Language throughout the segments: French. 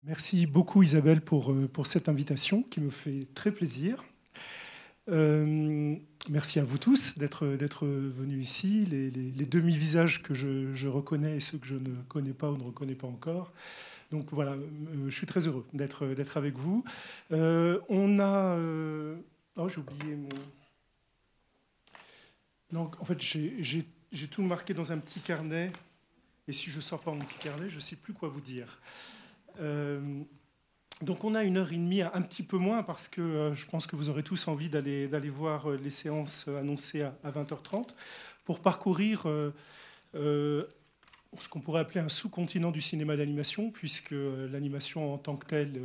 Merci beaucoup Isabelle pour cette invitation qui me fait très plaisir. Merci à vous tous d'être venus ici, les demi-visages que je reconnais et ceux que je ne connais pas ou ne reconnais pas encore. Donc voilà, je suis très heureux d'être avec vous. On a... Oh, j'ai oublié mon... Donc en fait, j'ai tout marqué dans un petit carnet. Et si je ne sors pas mon petit carnet, je ne sais plus quoi vous dire. Donc on a 1 heure et demie, un petit peu moins, parce que je pense que vous aurez tous envie d'aller voir les séances annoncées à 20h30, pour parcourir ce qu'on pourrait appeler un sous-continent du cinéma d'animation, puisque l'animation en tant que telle,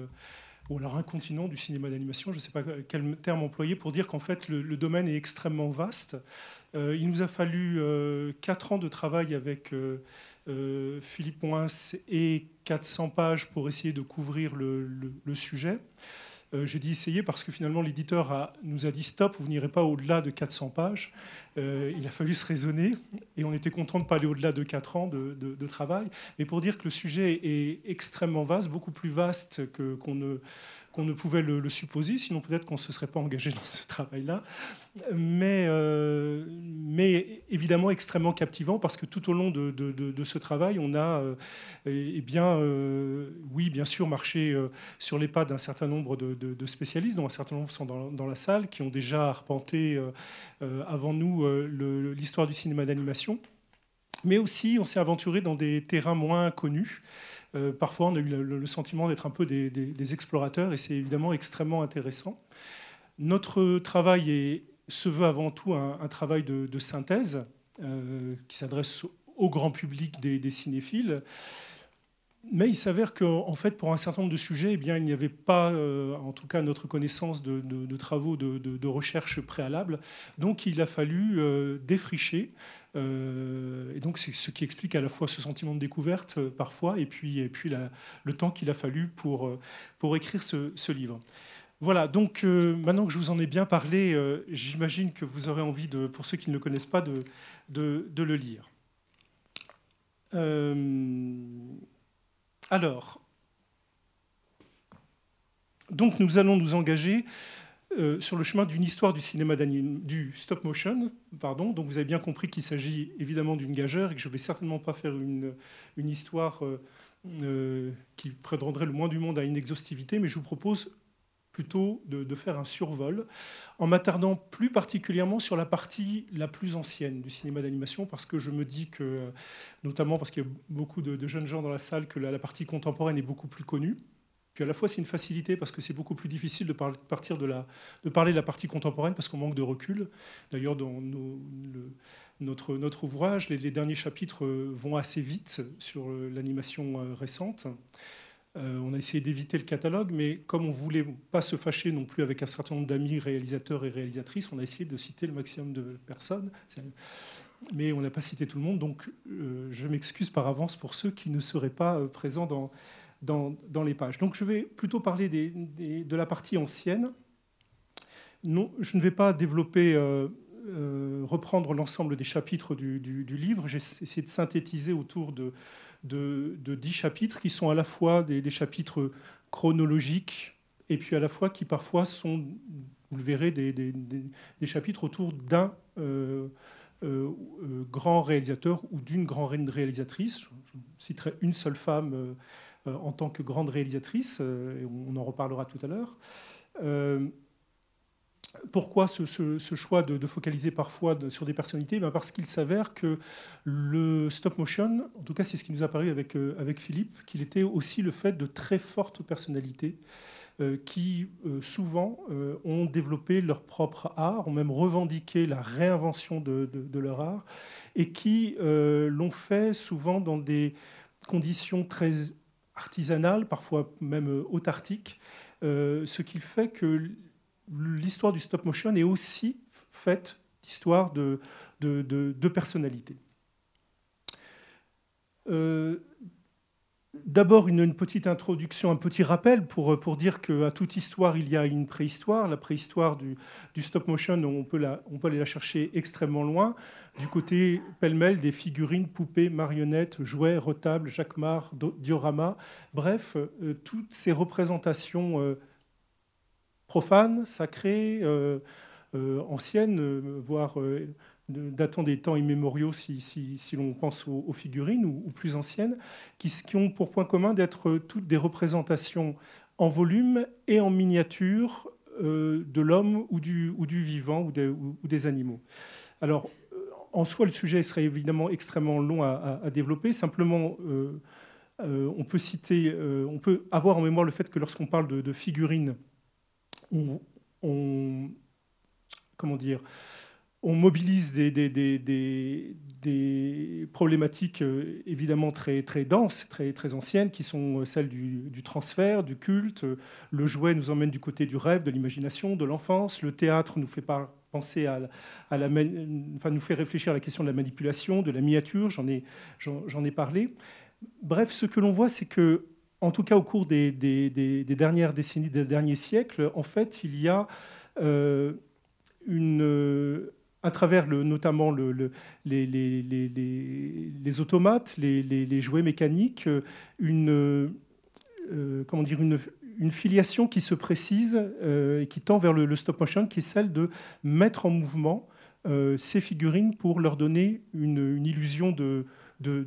ou alors un continent du cinéma d'animation, je ne sais pas quel terme employer, pour dire qu'en fait le domaine est extrêmement vaste. Il nous a fallu 4 ans de travail avec Philippe Moins et 400 pages pour essayer de couvrir le sujet. J'ai dit essayer parce que finalement l'éditeur nous a dit stop, vous n'irez pas au-delà de 400 pages. Il a fallu se raisonner et on était content de ne pas aller au-delà de 4 ans de travail. Mais pour dire que le sujet est extrêmement vaste, beaucoup plus vaste qu'on ne pouvait le supposer, sinon peut-être qu'on ne se serait pas engagé dans ce travail-là. Mais évidemment extrêmement captivant parce que tout au long de ce travail, on a, oui, bien sûr, marché sur les pas d'un certain nombre de spécialistes, dont un certain nombre sont dans la salle, qui ont déjà arpenté avant nous l'histoire du cinéma d'animation. Mais aussi, on s'est aventuré dans des terrains moins connus. Parfois, on a eu le sentiment d'être un peu des explorateurs, et c'est évidemment extrêmement intéressant. Notre travail se veut avant tout un travail de synthèse qui s'adresse au grand public des cinéphiles. Mais il s'avère qu'en fait, pour un certain nombre de sujets, eh bien, il n'y avait pas, en tout cas à notre connaissance, de travaux de recherche préalables. Donc il a fallu défricher. Et donc c'est ce qui explique à la fois ce sentiment de découverte parfois, et puis le temps qu'il a fallu pour écrire ce livre. Voilà, donc maintenant que je vous en ai bien parlé, j'imagine que vous aurez envie, pour ceux qui ne le connaissent pas, de le lire. Alors, donc nous allons nous engager sur le chemin d'une histoire du cinéma du stop motion, pardon. Donc vous avez bien compris qu'il s'agit évidemment d'une gageure et que je ne vais certainement pas faire une histoire qui prétendrait le moins du monde à une exhaustivité, mais je vous propose plutôt de faire un survol, en m'attardant plus particulièrement sur la partie la plus ancienne du cinéma d'animation, parce que je me dis que, notamment parce qu'il y a beaucoup de jeunes gens dans la salle, que la partie contemporaine est beaucoup plus connue. Puis à la fois, c'est une facilité parce que c'est beaucoup plus difficile de parler de la partie contemporaine parce qu'on manque de recul. D'ailleurs, dans notre ouvrage, les derniers chapitres vont assez vite sur l'animation récente. On a essayé d'éviter le catalogue, mais comme on ne voulait pas se fâcher non plus avec un certain nombre d'amis réalisateurs et réalisatrices, on a essayé de citer le maximum de personnes. Mais on n'a pas cité tout le monde, donc je m'excuse par avance pour ceux qui ne seraient pas présents dans les pages. Donc je vais plutôt parler de la partie ancienne. Non, je ne vais pas développer, reprendre l'ensemble des chapitres du livre. J'ai essayé de synthétiser autour de 10 chapitres qui sont à la fois des chapitres chronologiques et puis à la fois qui parfois sont, vous le verrez, des chapitres autour d'un grand réalisateur ou d'une grande réalisatrice. Je citerai une seule femme en tant que grande réalisatrice, et on en reparlera tout à l'heure. Pourquoi ce choix de focaliser parfois sur des personnalités? Parce qu'il s'avère que le stop motion, en tout cas c'est ce qui nous a paru avec Philippe, qu'il était aussi le fait de très fortes personnalités qui souvent ont développé leur propre art, ont même revendiqué la réinvention de leur art, et qui l'ont fait souvent dans des conditions très artisanales, parfois même autarquiques, ce qui fait que l'histoire du stop motion est aussi faite d'histoires de personnalités. D'abord, une petite introduction, un petit rappel pour dire qu'à toute histoire, il y a une préhistoire. La préhistoire du stop motion, on peut aller la chercher extrêmement loin. Du côté pêle-mêle des figurines, poupées, marionnettes, jouets, retables, jacquemart, dioramas. Bref, toutes ces représentations profanes, sacrées, anciennes, voire datant des temps immémoriaux si l'on pense aux figurines ou plus anciennes, qui ont pour point commun d'être toutes des représentations en volume et en miniature de l'homme ou du vivant ou des animaux. Alors, en soi, le sujet serait évidemment extrêmement long à développer. Simplement, on peut avoir en mémoire le fait que lorsqu'on parle de figurines, comment dire, on mobilise des problématiques évidemment très, très denses, très, très anciennes, qui sont celles du transfert, du culte. Le jouet nous emmène du côté du rêve, de l'imagination, de l'enfance. Le théâtre nous fait penser nous fait réfléchir à la question de la manipulation, de la miniature. J'en ai parlé. Bref, ce que l'on voit, c'est que, en tout cas au cours des dernières décennies, des derniers siècles, en fait, il y a à travers notamment les automates, les jouets mécaniques, une filiation qui se précise et qui tend vers le stop motion, qui est celle de mettre en mouvement ces figurines pour leur donner une illusion de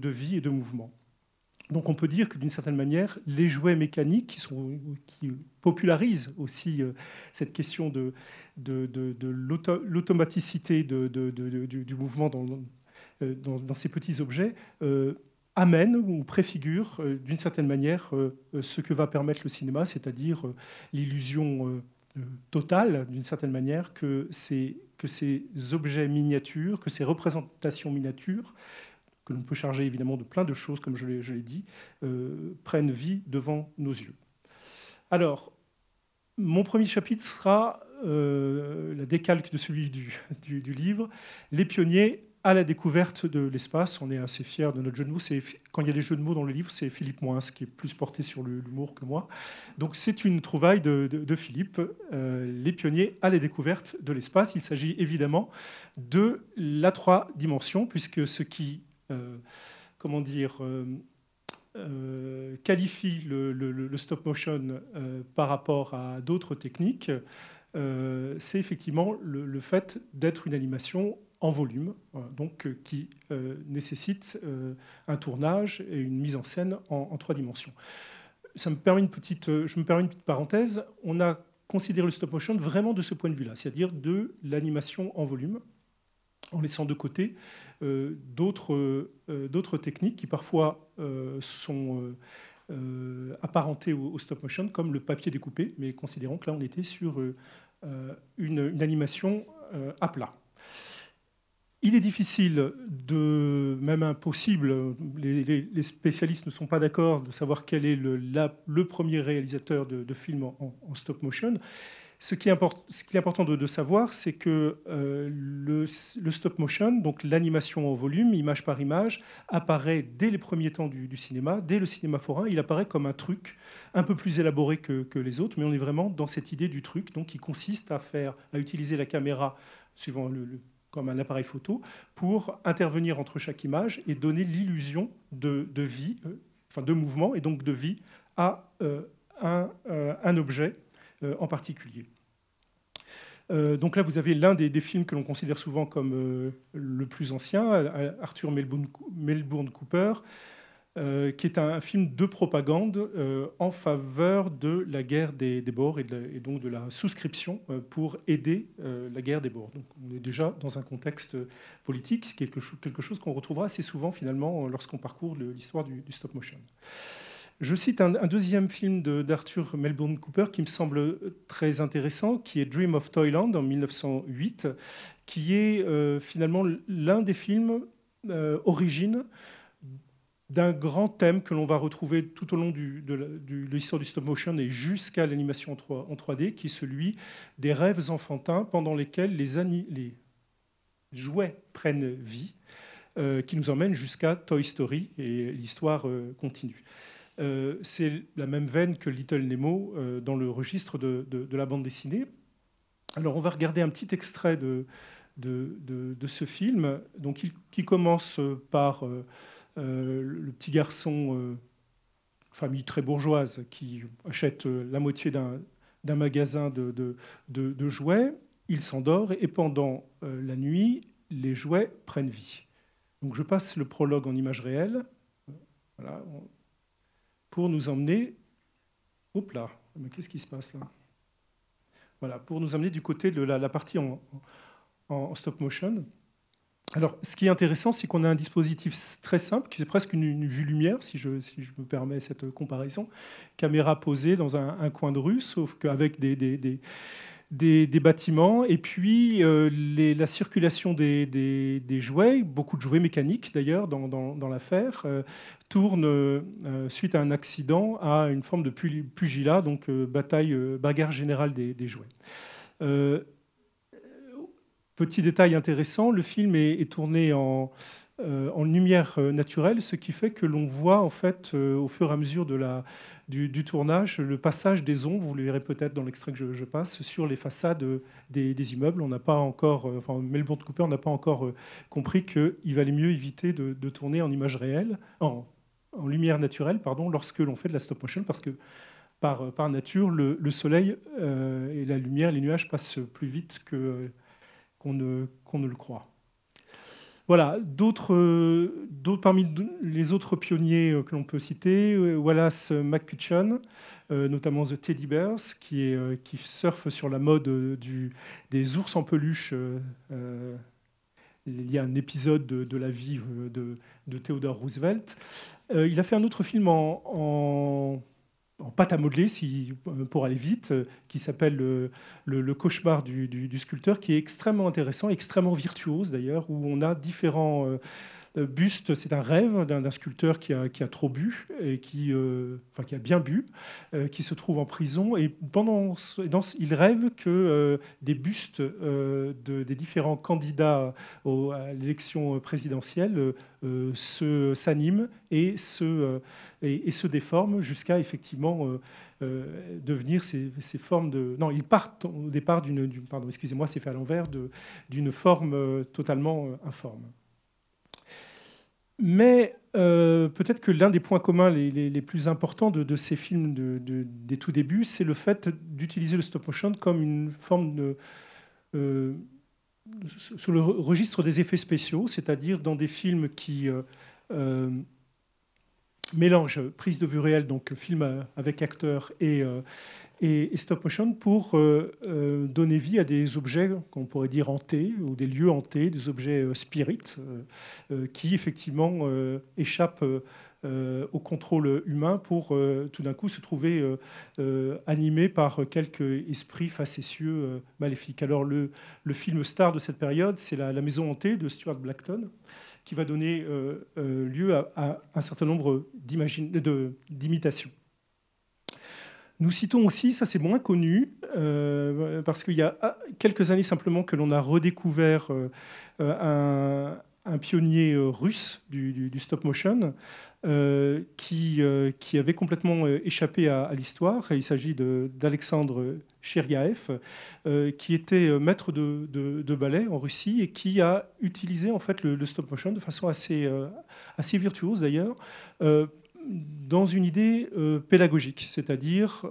vie et de mouvement. Donc on peut dire que d'une certaine manière, les jouets mécaniques qui popularisent aussi cette question de l'automaticité du mouvement dans ces petits objets amènent ou préfigurent d'une certaine manière ce que va permettre le cinéma, c'est-à-dire l'illusion totale, d'une certaine manière, que ces objets miniatures, que ces représentations miniatures, que l'on peut charger évidemment de plein de choses, comme je l'ai dit, prennent vie devant nos yeux. Alors, mon premier chapitre sera la décalque de celui du livre, Les pionniers à la découverte de l'espace. On est assez fiers de notre jeu de mots. Quand il y a des jeux de mots dans le livre, c'est Philippe Moins qui est plus porté sur l'humour que moi. Donc c'est une trouvaille de Philippe, Les pionniers à la découverte de l'espace. Il s'agit évidemment de la 3 dimensions, puisque ce qui qualifie le stop motion par rapport à d'autres techniques, c'est effectivement le fait d'être une animation en volume, donc qui nécessite un tournage et une mise en scène en 3 dimensions. Je me permets une petite parenthèse. On a considéré le stop motion vraiment de ce point de vue-là, c'est-à-dire de l'animation en volume, en laissant de côté d'autres techniques qui parfois sont apparentées au stop motion, comme le papier découpé, mais considérons que là on était sur une animation à plat. Il est difficile, même impossible, les spécialistes ne sont pas d'accord de savoir quel est le premier réalisateur de films en stop motion. Ce qui est important de savoir, c'est que le stop motion, donc l'animation en volume, image par image, apparaît dès les premiers temps du cinéma, dès le cinéma forain. Il apparaît comme un truc un peu plus élaboré que les autres, mais on est vraiment dans cette idée du truc, donc qui consiste à utiliser la caméra suivant comme un appareil photo pour intervenir entre chaque image et donner l'illusion de vie, de mouvement et donc de vie à un objet en particulier. Donc là, vous avez l'un des films que l'on considère souvent comme le plus ancien, Arthur Melbourne Cooper, qui est un film de propagande en faveur de la guerre des Boers et donc de la souscription pour aider la guerre des Boers. Donc on est déjà dans un contexte politique, c'est quelque chose qu'on retrouvera assez souvent finalement lorsqu'on parcourt l'histoire du stop motion. Je cite un deuxième film d'Arthur Melbourne Cooper qui me semble très intéressant, qui est Dream of Toyland en 1908, qui est finalement l'un des films origines d'un grand thème que l'on va retrouver tout au long de l'histoire du stop motion et jusqu'à l'animation en 3D, qui est celui des rêves enfantins pendant lesquels les jouets prennent vie, qui nous emmène jusqu'à Toy Story, et l'histoire continue. C'est la même veine que Little Nemo dans le registre de la bande dessinée. Alors, on va regarder un petit extrait de ce film, donc, qui commence par le petit garçon, famille très bourgeoise, qui achète la moitié d'un magasin de jouets. Il s'endort et pendant la nuit, les jouets prennent vie. Donc, je passe le prologue en image réelle, voilà, pour nous emmener... Hop là, mais qu'est-ce qui se passe là? Voilà, pour nous amener du côté de la partie en stop motion. Alors, ce qui est intéressant, c'est qu'on a un dispositif très simple, qui est presque une vue lumière, si je me permets cette comparaison. Caméra posée dans un coin de rue, sauf qu'avec des bâtiments, et puis la circulation des jouets, beaucoup de jouets mécaniques d'ailleurs dans l'affaire, tourne suite à un accident à une forme de pugilat, donc bagarre générale des jouets. Petit détail intéressant, le film est tourné en lumière naturelle, ce qui fait que l'on voit en fait au fur et à mesure du tournage le passage des ombres, vous le verrez peut-être dans l'extrait que je passe, sur les façades des immeubles. On n'a pas encore, enfin Melbourne Cooper n'a pas encore compris qu'il valait mieux éviter de tourner en image réelle, en lumière naturelle, pardon, lorsque l'on fait de la stop motion, parce que par nature, le soleil et la lumière, les nuages passent plus vite qu'on ne le croit. Voilà, parmi les autres pionniers que l'on peut citer, Wallace McCutcheon, notamment The Teddy Bears, qui surfe sur la mode des ours en peluche. Il y a un épisode de la vie de Theodore Roosevelt. Il a fait un autre film en pâte à modeler, pour aller vite, qui s'appelle le cauchemar du sculpteur, qui est extrêmement intéressant, extrêmement virtuose d'ailleurs, où on a différents bustes. C'est un rêve d'un sculpteur qui a trop bu, et qui a bien bu, qui se trouve en prison. Et il rêve que des bustes des différents candidats à l'élection présidentielle s'animent et se déforment jusqu'à effectivement devenir ces formes de... Non, ils partent au départ pardon, excusez-moi, c'est fait à l'envers, d'une forme totalement informe. Mais peut-être que l'un des points communs les plus importants de ces films des tout débuts, c'est le fait d'utiliser le stop motion comme une forme sur le registre des effets spéciaux, c'est-à-dire dans des films qui mélangent prise de vue réelle, donc film avec acteurs et stop motion, pour donner vie à des objets qu'on pourrait dire hantés, ou des lieux hantés, des objets spirites, qui effectivement échappent au contrôle humain pour tout d'un coup se trouver animés par quelques esprits facétieux maléfiques. Alors le film star de cette période, c'est la Maison hantée de Stuart Blackton, qui va donner lieu à un certain nombre d'imitations. Nous citons aussi, ça c'est moins connu, parce qu'il y a quelques années simplement que l'on a redécouvert un pionnier russe du stop motion qui avait complètement échappé à l'histoire. Il s'agit d'Alexandre Cheriaev, qui était maître de ballet en Russie et qui a utilisé en fait le stop motion de façon assez virtuose d'ailleurs, dans une idée pédagogique, c'est-à-dire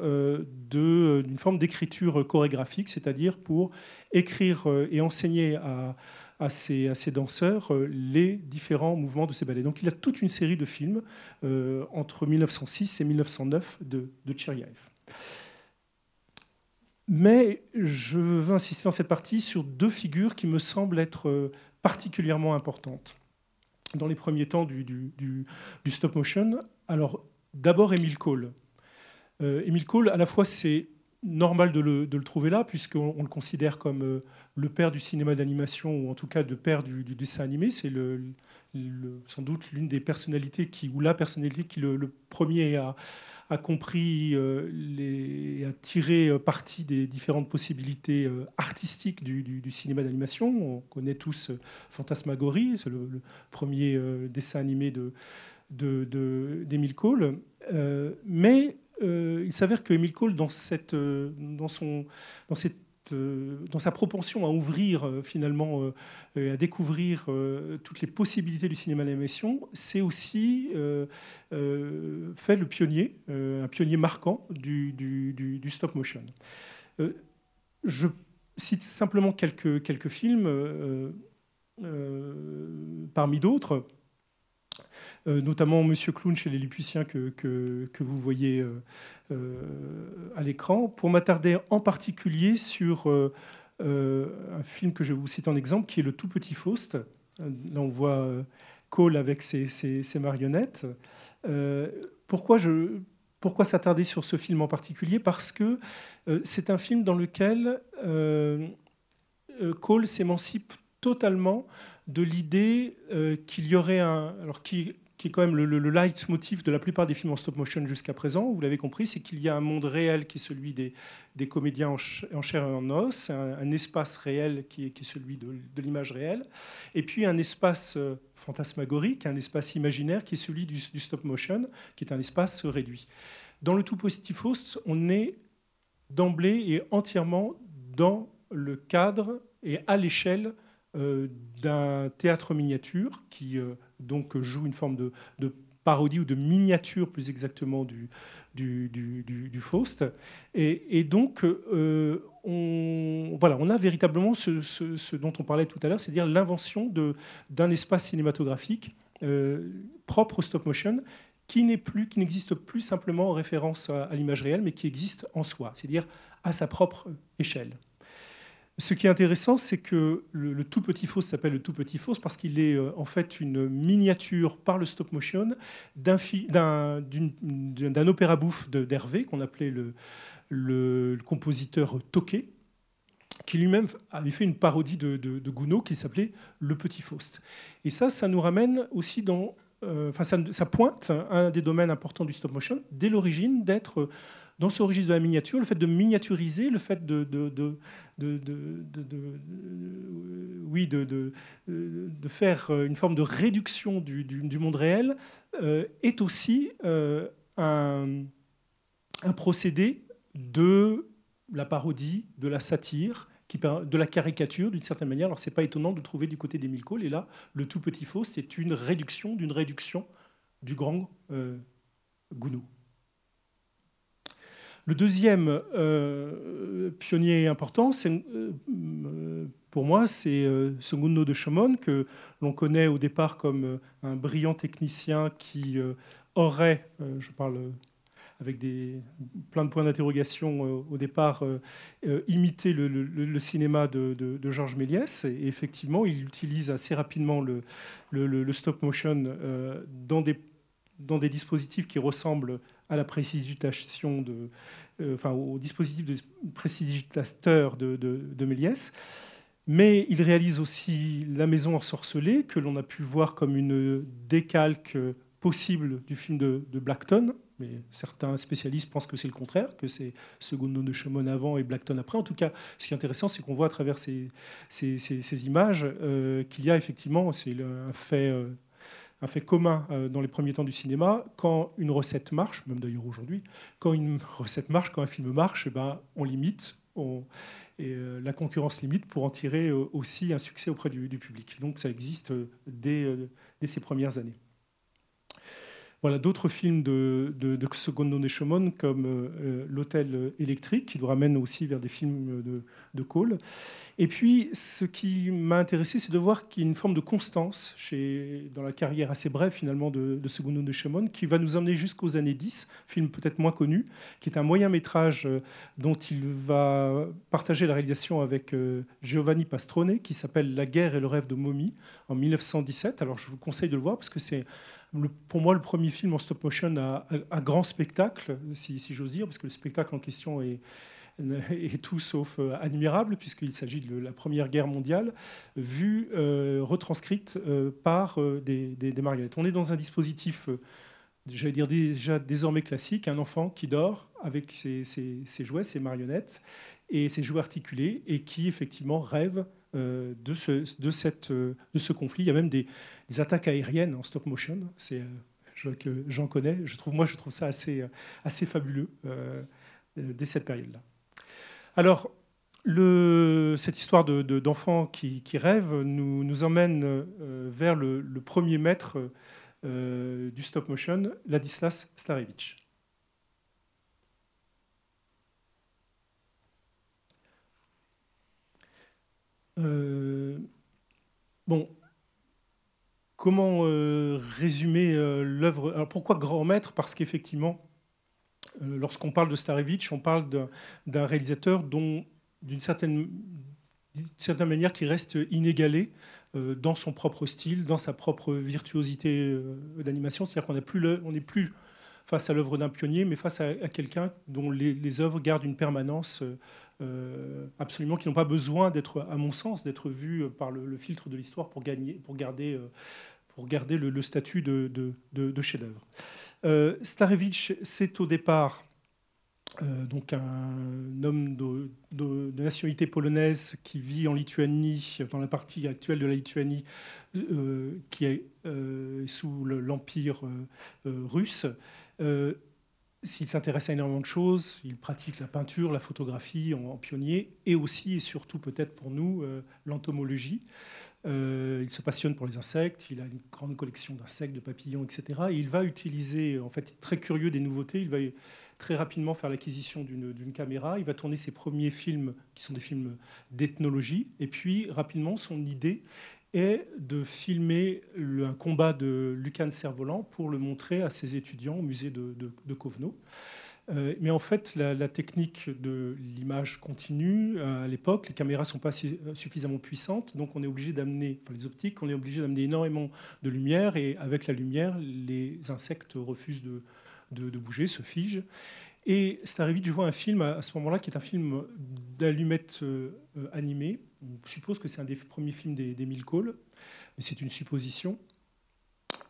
d'une forme d'écriture chorégraphique, c'est-à-dire pour écrire et enseigner à ces danseurs les différents mouvements de ces ballets. Donc il y a toute une série de films entre 1906 et 1909 de Cheriaev. Mais je veux insister dans cette partie sur deux figures qui me semblent être particulièrement importantes dans les premiers temps du stop motion. Alors, d'abord, Emile Cole. Emile Cole, à la fois, c'est normal de le trouver là, puisqu'on le considère comme le père du cinéma d'animation, ou en tout cas le père du dessin animé. C'est sans doute l'une des personnalités ou la personnalité qui le premier a compris et a tiré parti des différentes possibilités artistiques du cinéma d'animation. On connaît tous Fantasmagorie, c'est le premier dessin animé d'Emile Cole. Mais il s'avère que Emile Cole, dans sa propension à ouvrir finalement, à découvrir toutes les possibilités du cinéma d'animation, c'est aussi fait le pionnier, un pionnier marquant du stop motion. Je cite simplement quelques films parmi d'autres. Notamment Monsieur Clown chez les Lilliputiens que vous voyez à l'écran, pour m'attarder en particulier sur un film que je vais vous citer en exemple, qui est Le Tout Petit Faust. Là, on voit Cole avec ses marionnettes. Pourquoi s'attarder sur ce film en particulier? Parce que c'est un film dans lequel Cole s'émancipe totalement de l'idée qu'il y aurait qui est quand même le leitmotiv de la plupart des films en stop motion jusqu'à présent, vous l'avez compris, c'est qu'il y a un monde réel qui est celui des comédiens en chair et en os, un espace réel qui est celui de l'image réelle, et puis un espace fantasmagorique, un espace imaginaire qui est celui du stop motion, qui est un espace réduit. Dans Le Tout Petit Faust, on est d'emblée et entièrement dans le cadre et à l'échelle d'un théâtre miniature qui donc joue une forme de parodie ou de miniature plus exactement du Faust. Et donc on a véritablement ce dont on parlait tout à l'heure, c'est-à-dire l'invention d'un espace cinématographique propre au stop motion qui n'existe plus simplement en référence à l'image réelle, mais qui existe en soi, c'est-à-dire à sa propre échelle. Ce qui est intéressant, c'est que le Tout Petit Faust s'appelle Le Tout Petit Faust parce qu'il est en fait une miniature par le stop motion d'un opéra bouffe d'Hervé, qu'on appelait le compositeur Tocqué, qui lui-même avait fait une parodie de Gounod qui s'appelait Le Petit Faust. Et ça nous ramène aussi ça pointe un des domaines importants du stop motion, dès l'origine, d'être dans ce registre de la miniature, le fait de miniaturiser, le fait de faire une forme de réduction du monde réel est aussi un procédé de la parodie, de la satire, de la caricature d'une certaine manière. Alors c'est pas étonnant de trouver du côté d'Emile Cole, et là, Le Tout Petit Faust est une réduction d'une réduction du grand Gounod. Le deuxième pionnier important, pour moi, c'est Segundo de Chaumont, que l'on connaît au départ comme un brillant technicien qui aurait, je parle avec plein de points d'interrogation au départ, imité le cinéma de Georges Méliès. Et effectivement, il utilise assez rapidement le stop motion dans des dispositifs qui ressemblent à la précipitation au dispositif de précipitateur de Méliès. Mais il réalise aussi La Maison ensorcelée, que l'on a pu voir comme une décalque possible du film de Blackton. Mais certains spécialistes pensent que c'est le contraire, que c'est Segundo de Chaumont avant et Blackton après. En tout cas, ce qui est intéressant, c'est qu'on voit à travers ces images qu'il y a effectivement, c'est un fait commun dans les premiers temps du cinéma, quand une recette marche, même d'ailleurs aujourd'hui, quand une recette marche, quand un film marche, on limite, la concurrence limite pour en tirer aussi un succès auprès du public. Donc ça existe dès ces premières années. Voilà, d'autres films de Segundo de Chaumont, comme L'Hôtel électrique, qui nous ramène aussi vers des films de Cole. Et puis, ce qui m'a intéressé, c'est de voir qu'il y a une forme de constance dans la carrière assez brève, finalement, de Segundo de Chaumont, qui va nous emmener jusqu'aux années 10, film peut-être moins connu, qui est un moyen-métrage dont il va partager la réalisation avec Giovanni Pastrone, qui s'appelle La guerre et le rêve de Momie, en 1917. Alors, je vous conseille de le voir, parce que c'est pour moi le premier film en stop motion à grand spectacle, si j'ose dire, parce que le spectacle en question est tout sauf admirable, puisqu'il s'agit de la Première Guerre mondiale, vue, retranscrite par des marionnettes. On est dans un dispositif, j'allais dire déjà désormais classique, un enfant qui dort avec ses jouets, ses marionnettes, et ses jouets articulés, et qui effectivement rêve de ce conflit. Il y a même des attaques aériennes en stop motion. je vois que j'en connais. Moi, je trouve ça assez fabuleux dès cette période-là. Alors, cette histoire d'enfant qui rêve nous emmène vers le premier maître du stop motion, Ladislas Starevich. Bon, comment résumer l'œuvre? Alors pourquoi grand maître? Parce qu'effectivement, lorsqu'on parle de Starevich, on parle d'un réalisateur dont, d'une certaine manière, qui reste inégalé dans son propre style, dans sa propre virtuosité d'animation. C'est-à-dire qu'on n'est plus face à l'œuvre d'un pionnier, mais face à quelqu'un dont les œuvres gardent une permanence absolument, qui n'ont pas besoin d'être, à mon sens, d'être vues par le filtre de l'histoire pour garder le statut de chef-d'œuvre. Starevich, c'est au départ donc un homme de nationalité polonaise qui vit en Lituanie, dans la partie actuelle de la Lituanie, qui est sous l'Empire russe. S'il s'intéresse à énormément de choses, il pratique la peinture, la photographie en pionnier, et aussi et surtout peut-être pour nous l'entomologie. Il se passionne pour les insectes, il a une grande collection d'insectes, de papillons, etc. Et il va utiliser, en fait, très curieux des nouveautés, il va très rapidement faire l'acquisition d'une caméra, il va tourner ses premiers films, qui sont des films d'ethnologie, et puis rapidement, son idée est de filmer un combat de Lucan Cerf-Volant pour le montrer à ses étudiants au musée de Kovno. Mais en fait, la technique de l'image continue. À l'époque, les caméras ne sont pas suffisamment puissantes, donc on est obligé d'amener, les optiques, on est obligé d'amener énormément de lumière, et avec la lumière, les insectes refusent de bouger, se figent. Et Starevich voit un film à ce moment-là qui est un film d'allumettes animées. On suppose que c'est un des premiers films d'Emile Cole, mais c'est une supposition.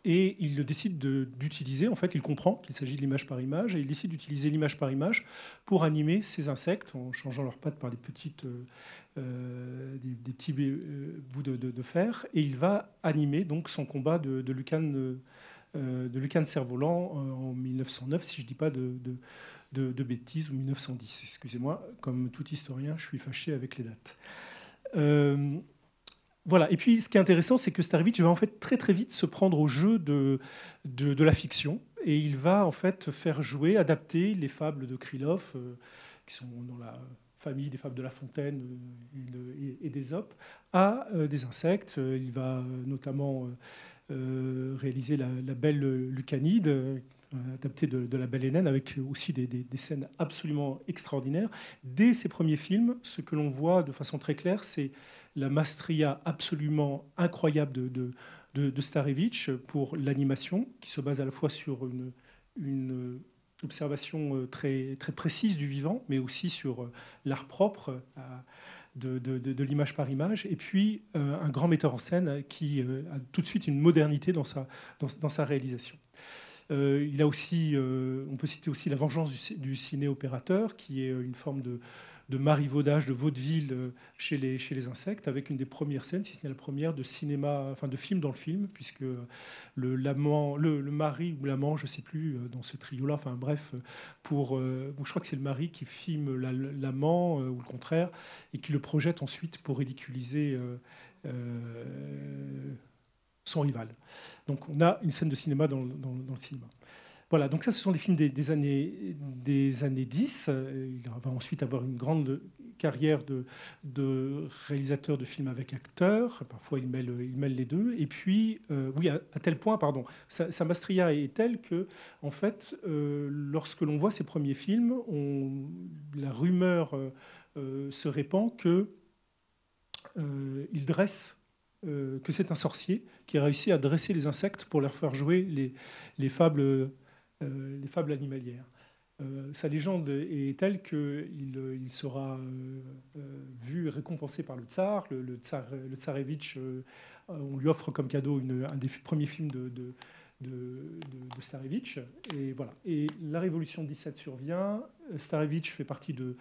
Et il décide d'utiliser, en fait, il comprend qu'il s'agit de l'image par image, et il décide d'utiliser l'image par image pour animer ces insectes en changeant leurs pattes par des petits bouts de fer. Et il va animer donc son combat de Lucan Cerf-Volant en 1909, si je ne dis pas de bêtises, ou 1910, excusez-moi. Comme tout historien, je suis fâché avec les dates. Voilà. Et puis, ce qui est intéressant, c'est que Starevich va en fait très très vite se prendre au jeu de la fiction, et il va en fait faire jouer, adapter les fables de Krylov, qui sont dans la famille des fables de La Fontaine et d'Ésope, à des insectes. Il va notamment réaliser la Belle Lucanide, adaptée de La Belle Hélène, avec aussi des scènes absolument extraordinaires. Dès ses premiers films, ce que l'on voit de façon très claire, c'est la maestria absolument incroyable de Starevich pour l'animation, qui se base à la fois sur une observation très, très précise du vivant, mais aussi sur l'art propre de l'image par image, et puis un grand metteur en scène qui a tout de suite une modernité dans sa réalisation. Il a aussi, on peut citer aussi La Vengeance du ciné-opérateur, qui est une forme de marivaudage, de vaudeville chez les insectes, avec une des premières scènes, si ce n'est la première, de cinéma, enfin de film dans le film, puisque le mari ou l'amant, je ne sais plus, dans ce trio-là, enfin bref, je crois que c'est le mari qui filme l'amant, ou le contraire, et qui le projette ensuite pour ridiculiser son rival. Donc on a une scène de cinéma dans le cinéma. Voilà, donc ça, ce sont des films des années 10. Il va ensuite avoir une grande carrière de réalisateur de films avec acteurs. Parfois, il mêle les deux. Et puis, oui, à tel point, pardon, sa maestria est telle que, en fait, lorsque l'on voit ses premiers films, la rumeur se répand que que c'est un sorcier qui a réussi à dresser les insectes pour leur faire jouer les fables animalières. Sa légende est telle qu'il sera vu et récompensé par le tsar. Le tsarevitch, on lui offre comme cadeau un des premiers films de Starevich. Et voilà. Et la révolution de 17 survient. Starevich fait partie de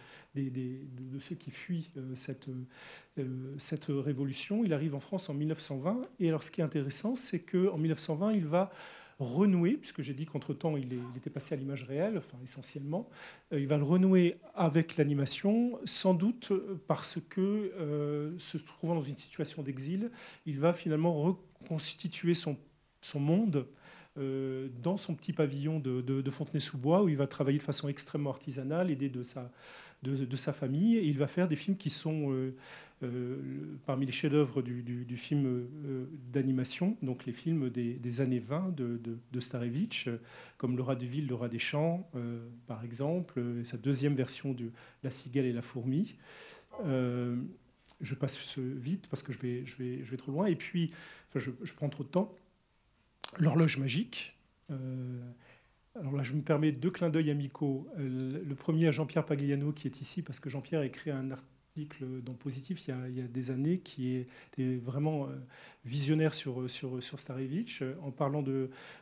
ceux qui fuient cette révolution. Il arrive en France en 1920. Et alors, ce qui est intéressant, c'est qu'en 1920, il va renouer, puisque j'ai dit qu'entre-temps, il était passé à l'image réelle, enfin essentiellement. Il va le renouer avec l'animation, sans doute parce que, se trouvant dans une situation d'exil, il va finalement reconstituer son monde dans son petit pavillon de Fontenay-sous-Bois, où il va travailler de façon extrêmement artisanale, aidé de sa famille. Et il va faire des films qui sont parmi les chefs-d'œuvre du film d'animation, donc les films des années 20 de Starevich, comme Le Rat de Ville, Le Rat des Champs, par exemple, sa deuxième version de La Cigale et la Fourmi. Je passe vite parce que je vais trop loin. Et puis, enfin, je prends trop de temps. L'horloge magique. Alors là, je me permets 2 clins d'œil amicaux. Le premier à Jean-Pierre Pagliano, qui est ici, parce que Jean-Pierre a écrit un article dans Positif il y a des années, qui était vraiment visionnaire sur Starevich, en parlant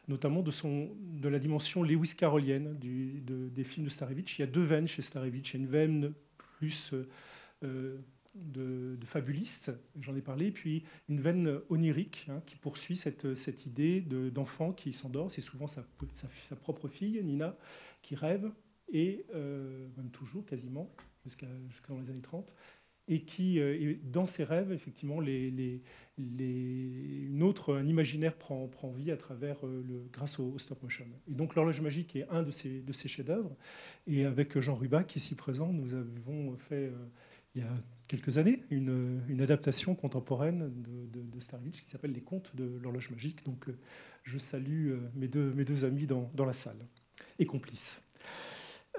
notamment de la dimension Lewis carolienne des films de Starevich. Il y a 2 veines chez Starevich. Il y a une veine plus de fabuliste, j'en ai parlé, puis une veine onirique qui poursuit cette idée d'enfant qui s'endort. C'est souvent sa propre fille, Nina, qui rêve, et même toujours, quasiment, jusqu'à dans les années 30, et qui, dans ses rêves, effectivement, un imaginaire prend vie à travers grâce au stop motion. Et donc l'horloge magique est un de ses chefs-d'œuvre. Et avec Jean Rubac, ici présent, nous avons fait il y a quelques années une adaptation contemporaine de Starevich qui s'appelle Les Contes de l'horloge magique. Donc je salue mes deux amis dans la salle et complices.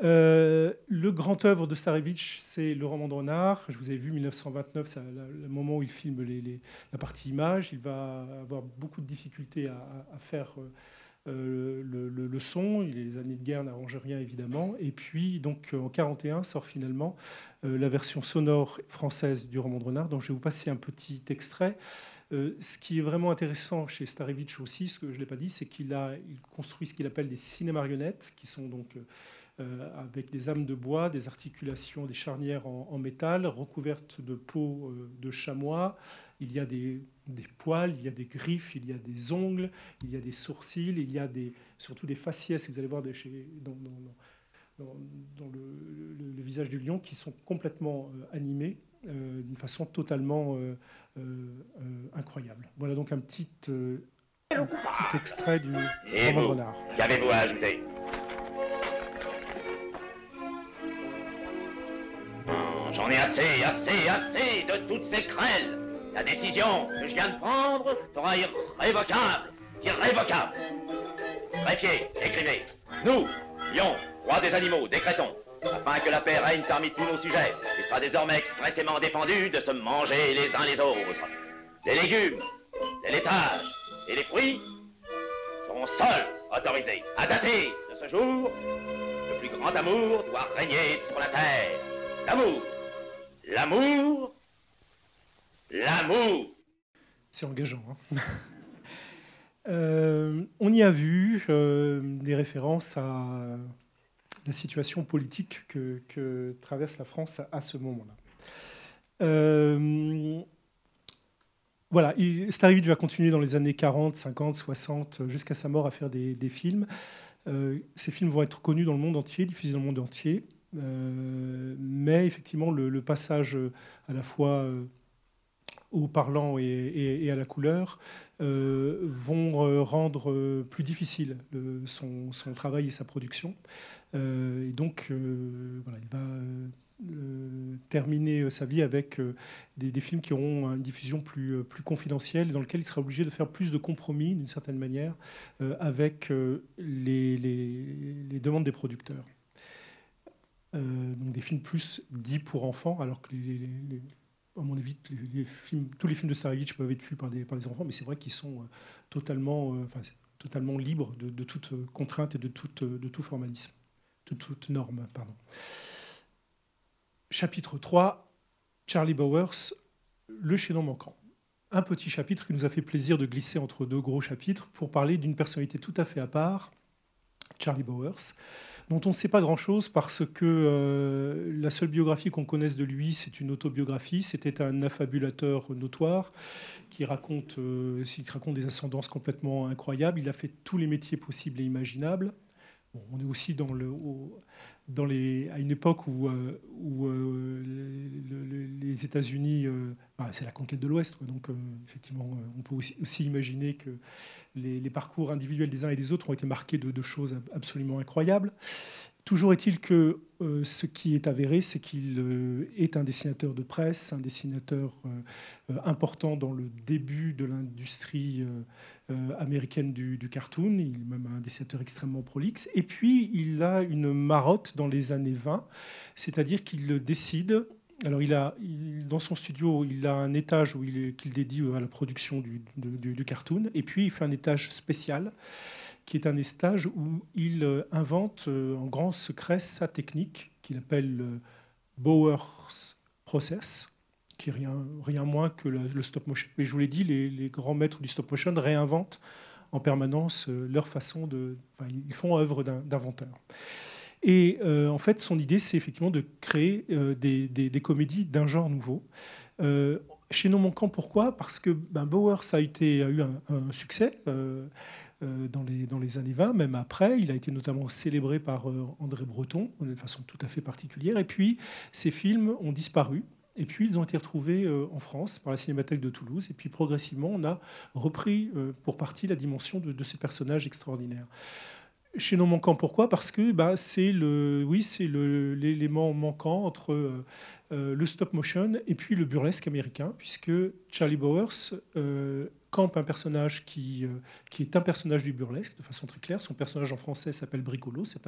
Le grand œuvre de Starevich, c'est Le Roman de Renard. Je vous ai vu, 1929, c'est le moment où il filme la partie image. Il va avoir beaucoup de difficultés à faire le son. Les années de guerre n'arrangent rien, évidemment. Et puis, donc, en 1941, sort finalement la version sonore française du Roman de Renard, dont je vais vous passer un petit extrait. Ce qui est vraiment intéressant chez Starevich aussi, ce que je ne l'ai pas dit, c'est qu'il construit ce qu'il appelle des ciné-marionnettes, qui sont donc avec des âmes de bois, des articulations, des charnières en métal, recouvertes de peau de chamois. Il y a des poils, il y a des griffes, il y a des ongles, il y a des sourcils, il y a surtout des faciès, vous allez voir dans le visage du lion, qui sont complètement animés d'une façon totalement incroyable. Voilà donc un petit extrait du Roman de Renard. Qu'avez-vous à ajouter? J'en ai assez de toutes ces querelles. La décision que je viens de prendre sera irrévocable. Greffier, écrivez. Nous, lions, rois des animaux, décrétons, afin que la paix règne parmi tous nos sujets, il sera désormais expressément défendu de se manger les uns les autres. Les légumes, les laitages et les fruits seront seuls autorisés. À dater de ce jour, le plus grand amour doit régner sur la terre. L'amour. C'est engageant. On y a vu des références à la situation politique que traverse la France à ce moment-là. Voilà, Starevich va continuer dans les années 40, 50, 60, jusqu'à sa mort à faire des films. Ces films vont être connus dans le monde entier, diffusés dans le monde entier. Mais effectivement, le passage à la fois au parlant et à la couleur vont rendre plus difficile son travail et sa production. Et donc, voilà, il va terminer sa vie avec des films qui auront une diffusion plus confidentielle, dans lequel il sera obligé de faire plus de compromis, d'une certaine manière, avec les demandes des producteurs. Donc des films plus dits pour enfants, alors que à mon avis, tous les films de Starevich peuvent être vus par des enfants, mais c'est vrai qu'ils sont totalement libres de toute contrainte et de tout formalisme, de toute norme. Pardon. Chapitre 3, Charlie Bowers, le chaînon manquant. Un petit chapitre qui nous a fait plaisir de glisser entre 2 gros chapitres pour parler d'une personnalité tout à fait à part, Charlie Bowers. dont on ne sait pas grand-chose parce que la seule biographie qu'on connaisse de lui, c'est une autobiographie. C'était un affabulateur notoire qui raconte des ascendances complètement incroyables. Il a fait tous les métiers possibles et imaginables. Bon, on est aussi à une époque où les États-Unis, c'est la conquête de l'Ouest, donc effectivement, on peut aussi imaginer que les parcours individuels des uns et des autres ont été marqués de choses absolument incroyables. Toujours est-il que ce qui est avéré, c'est qu'il est un dessinateur de presse, un dessinateur important dans le début de l'industrie américaine du cartoon. Il est même un dessinateur extrêmement prolixe. Et puis, il a une marotte dans les années 20, c'est-à-dire qu'il décide... Alors, dans son studio, il a un étage qu'il dédie à la production du cartoon. Et puis, il fait un étage spécial qui est un stage où il invente en grand secret sa technique qu'il appelle le Bowers Process, qui est rien moins que le stop motion. Mais je vous l'ai dit, les grands maîtres du stop motion réinventent en permanence leur façon de... Enfin, ils font œuvre d'inventeur. Et en fait, son idée, c'est effectivement de créer des comédies d'un genre nouveau. Chez Non Manquant, pourquoi ? Parce que Bowers a eu un succès dans les années 20, même après. Il a été notamment célébré par André Breton de façon tout à fait particulière. Et puis, ces films ont disparu. Et puis, ils ont été retrouvés en France par la Cinémathèque de Toulouse. Et puis, progressivement, on a repris pour partie la dimension de ces personnages extraordinaires. Chez Non Manquant, pourquoi ? Parce que c'est l'élément manquant entre le stop motion et puis le burlesque américain, puisque Charlie Bowers campe un personnage qui est un personnage du burlesque, de façon très claire. Son personnage en français s'appelle Bricolo. C'est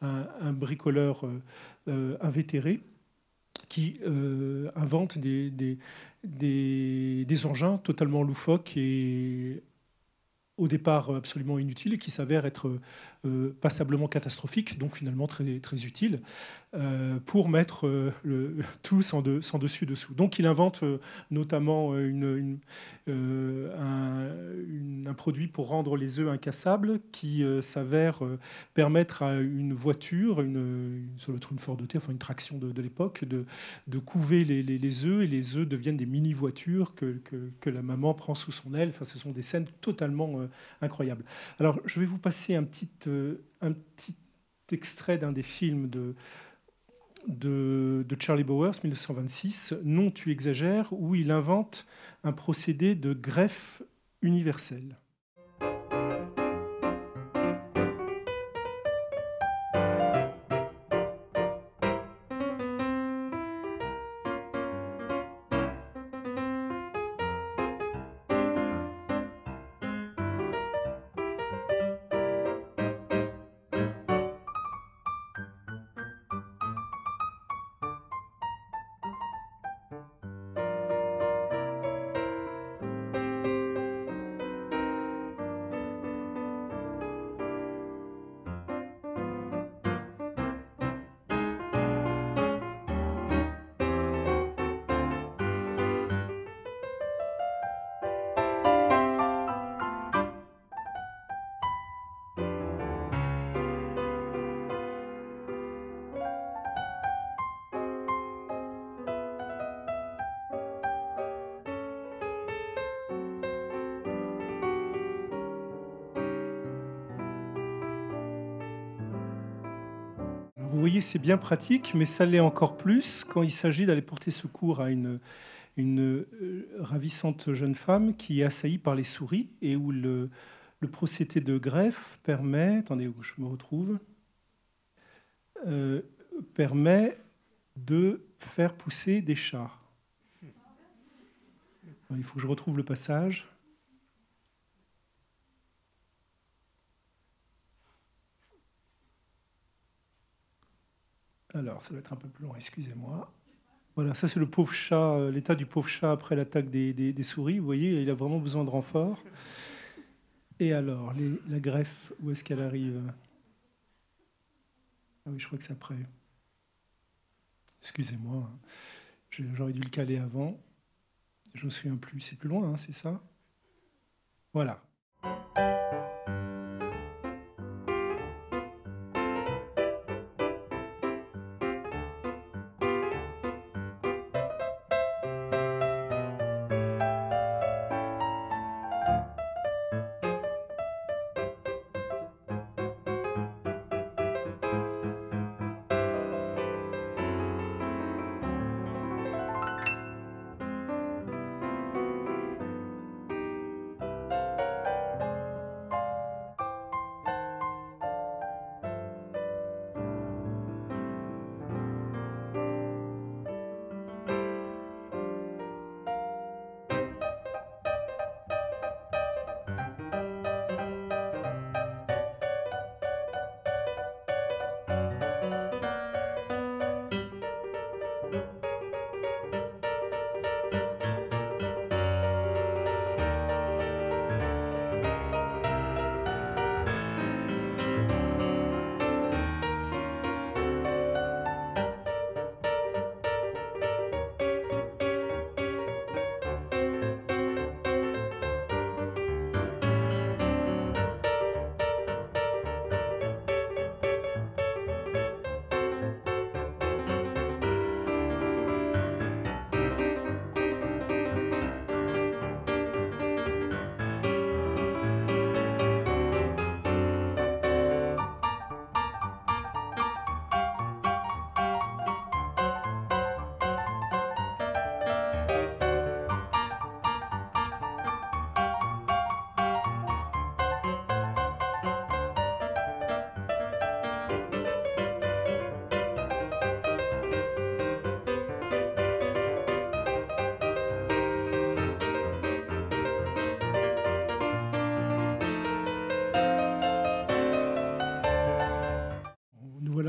un bricoleur invétéré qui invente des engins totalement loufoques et au départ absolument inutiles et qui s'avèrent être passablement catastrophiques, donc finalement très, très utiles, pour mettre tout sans dessus-dessous. Donc il invente notamment un produit pour rendre les œufs incassables qui s'avère permettre à une voiture, ça doit être une Ford T, enfin une traction de l'époque, de couver les œufs, et les œufs deviennent des mini-voitures que la maman prend sous son aile. Enfin, ce sont des scènes totalement incroyables. Alors, je vais vous passer un petit extrait d'un des films de Charlie Bowers, 1926, Non, tu exagères, où il invente un procédé de greffe universelle. Vous voyez, c'est bien pratique, mais ça l'est encore plus quand il s'agit d'aller porter secours à une ravissante jeune femme qui est assaillie par les souris et où le procédé de greffe permet, attendez où je me retrouve, permet de faire pousser des chats. Il faut que je retrouve le passage. Alors, ça doit être un peu plus long, excusez-moi. Voilà, ça c'est le pauvre chat, l'état du pauvre chat après l'attaque des souris. Vous voyez, il a vraiment besoin de renfort. Et alors, la greffe, où est-ce qu'elle arrive ? Ah oui, je crois que c'est après. Excusez-moi, j'aurais dû le caler avant. Je ne me souviens plus. C'est plus loin, hein, c'est ça ? Voilà.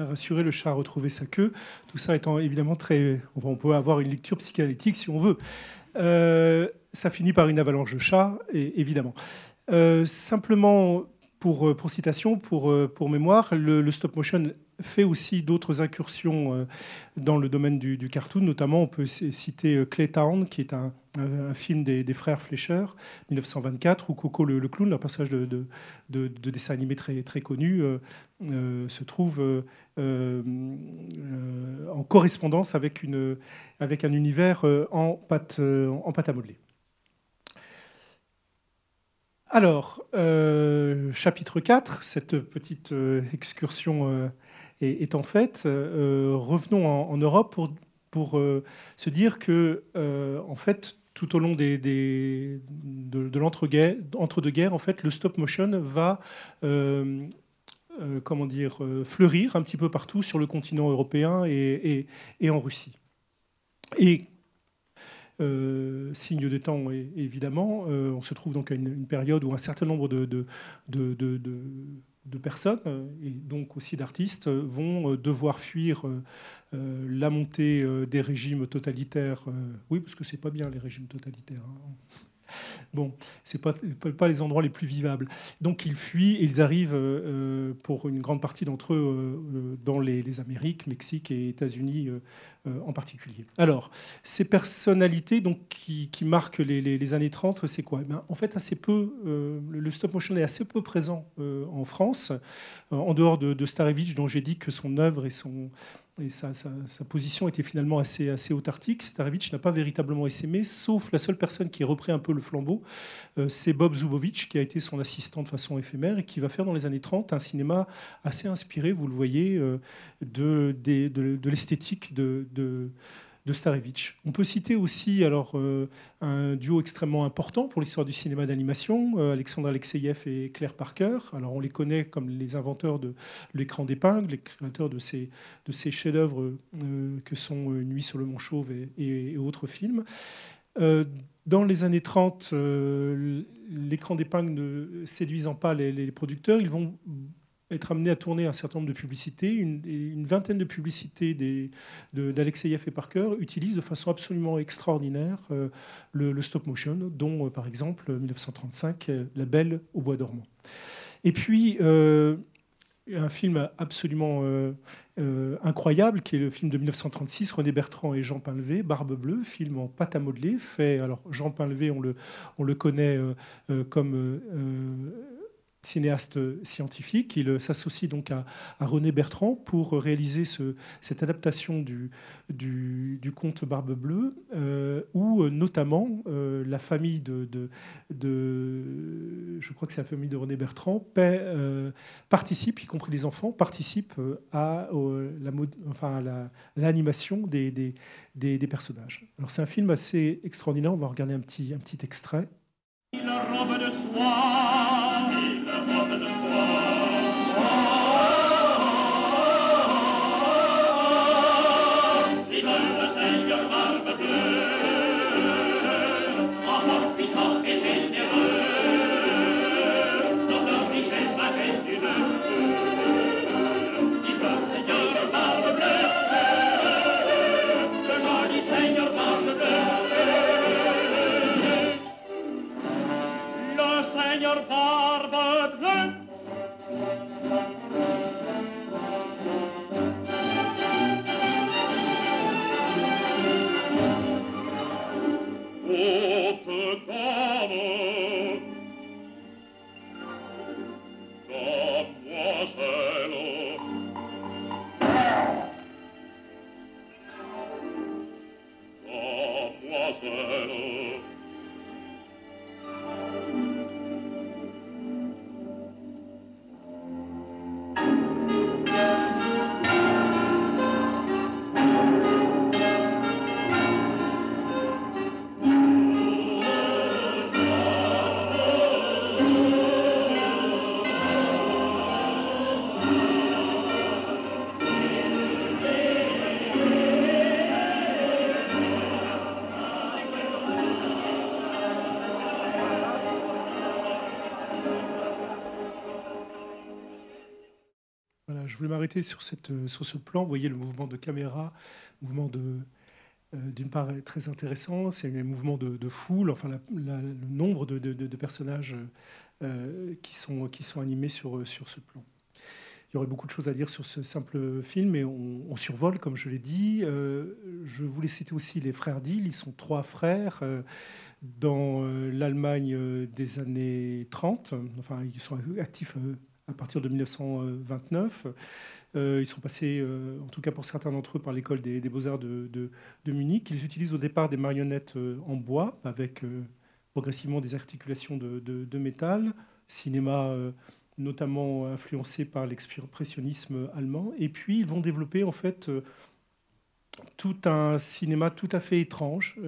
rassuré le chat à retrouver sa queue. Tout ça étant évidemment très... On peut avoir une lecture psychanalytique si on veut. Ça finit par une avalanche de chats, évidemment. Simplement, pour citation, pour mémoire, le stop motion fait aussi d'autres incursions dans le domaine du cartoon. Notamment, on peut citer Claytown, qui est un film des frères Fleischer, 1924, où Coco le clown, un personnage de dessin animé très, très connu, se trouve en correspondance avec un univers en pâte à modeler. Alors, chapitre 4, cette petite excursion étant faite, revenons en Europe pour se dire que, en fait, tout au long de l'entre-deux-guerres, en fait, le stop motion va fleurir un petit peu partout sur le continent européen et en Russie. Et signe de temps, évidemment, on se trouve donc à une période où un certain nombre de personnes, et donc aussi d'artistes, vont devoir fuir la montée des régimes totalitaires. Oui, parce que c'est pas bien les régimes totalitaires. Bon, c'est pas les endroits les plus vivables. Donc ils fuient et ils arrivent, pour une grande partie d'entre eux, dans les Amériques, Mexique et États-Unis en particulier. Alors, ces personnalités donc, qui marquent les années 30, c'est quoi ? En fait, assez peu, le stop motion est assez peu présent en France, en dehors de Starevich, dont j'ai dit que son œuvre et sa position était finalement assez autartique. Starevich n'a pas véritablement essaimé, sauf la seule personne qui a repris un peu le flambeau, c'est Bob Zubovich, qui a été son assistant de façon éphémère et qui va faire dans les années 30 un cinéma assez inspiré, vous le voyez, de l'esthétique de Starevich. On peut citer aussi un duo extrêmement important pour l'histoire du cinéma d'animation, Alexandre Alexeïev et Claire Parker. Alors on les connaît comme les inventeurs de l'écran d'épingle, les créateurs de ces chefs-d'œuvre que sont Une nuit sur le Mont Chauve et autres films. Dans les années 30, l'écran d'épingle ne séduisant pas les producteurs, ils vont être amenés à tourner un certain nombre de publicités. Une vingtaine de publicités d'Alexeïev et Parker utilisent de façon absolument extraordinaire le stop motion, dont par exemple 1935, La Belle au bois dormant. Et puis un film absolument incroyable, qui est le film de 1936, René Bertrand et Jean Painlevé, Barbe Bleue, film en pâte à modeler, fait... Alors Jean Painlevé, on le connaît comme... cinéaste scientifique. Il s'associe donc à René Bertrand pour réaliser cette adaptation du conte Barbe Bleue, où notamment la famille je crois que c'est la famille de René Bertrand, participe, y compris les enfants, participe à l'animation des personnages. Alors c'est un film assez extraordinaire. On va regarder un petit extrait. La robe de soie, la robe de soie. Vive le Seigneur Barbe Bleue, encore puissant et généreux, notre richesse majestueuse. Vive le Seigneur Barbe Bleue, le joli Seigneur Barbe Bleue. Seigneur Barbe Bleue. Haute dame, damoiselle, damoiselle. Je voulais m'arrêter sur ce plan. Vous voyez le mouvement de caméra, mouvement d'une part très intéressant, c'est le mouvement de foule, enfin le nombre de personnages qui sont animés sur ce plan. Il y aurait beaucoup de choses à dire sur ce simple film, mais on survole, comme je l'ai dit. Je voulais citer aussi les frères Dill. Ils sont 3 frères dans l'Allemagne des années 30. Enfin, ils sont actifs à partir de 1929. Ils sont passés, en tout cas pour certains d'entre eux, par l'école des beaux-arts de Munich. Ils utilisent au départ des marionnettes en bois, avec progressivement des articulations de métal. Cinéma notamment influencé par l'expressionnisme allemand. Et puis, ils vont développer en fait tout un cinéma tout à fait étrange,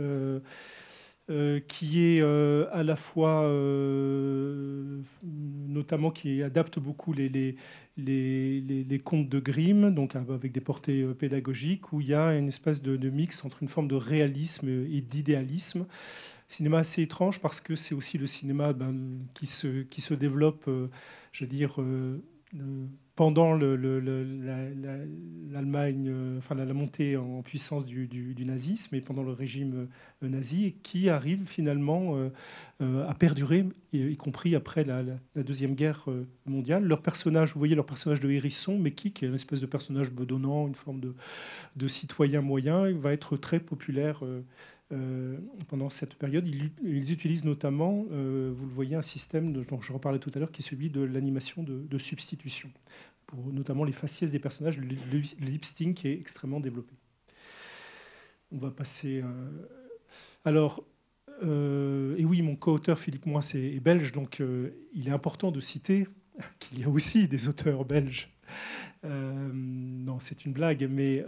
qui est à la fois, notamment, qui adapte beaucoup les contes de Grimm, donc avec des portées pédagogiques, où il y a une espèce de mix entre une forme de réalisme et d'idéalisme. Cinéma assez étrange parce que c'est aussi le cinéma qui se développe, je veux dire, pendant l'Allemagne, enfin la montée en puissance du nazisme et pendant le régime nazi, et qui arrive finalement à perdurer, y compris après la Deuxième Guerre mondiale. Leur personnage, vous voyez leur personnage de hérisson, Meki, qui est une espèce de personnage bedonnant, une forme de citoyen moyen, il va être très populaire pendant cette période. Ils utilisent notamment, vous le voyez, un système dont je reparlais tout à l'heure, qui est celui de l'animation de substitution, pour notamment les faciès des personnages, le lip sync qui est extrêmement développé. On va passer... Alors, et oui, mon co-auteur Philippe Moisse est belge, donc il est important de citer qu'il y a aussi des auteurs belges. Non, c'est une blague, mais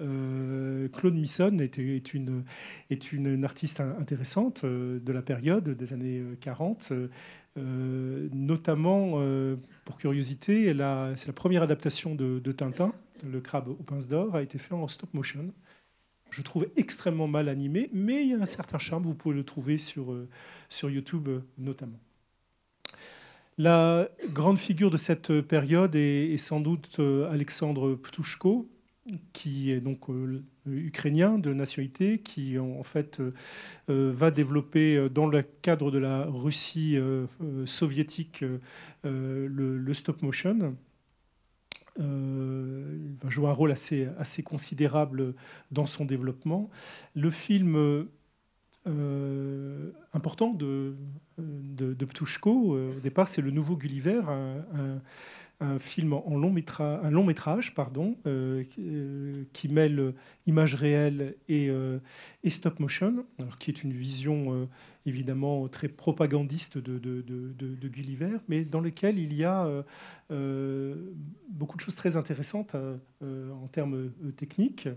Claude Misson est une artiste intéressante de la période des années 40. Notamment, pour curiosité, c'est la première adaptation de Tintin, Le Crabe aux pinces d'or, a été fait en stop motion. Je trouve extrêmement mal animé, mais il y a un certain charme, vous pouvez le trouver sur YouTube notamment. La grande figure de cette période est sans doute Alexandre Ptushko, qui est donc ukrainien de nationalité, qui en fait va développer dans le cadre de la Russie soviétique le stop motion. Il va jouer un rôle assez considérable dans son développement. Le film important de Ptushko, au départ, c'est Le Nouveau Gulliver, un film un long métrage, qui mêle images réelles et stop motion, alors qui est une vision évidemment très propagandiste de Gulliver, mais dans lequel il y a beaucoup de choses très intéressantes en termes techniques.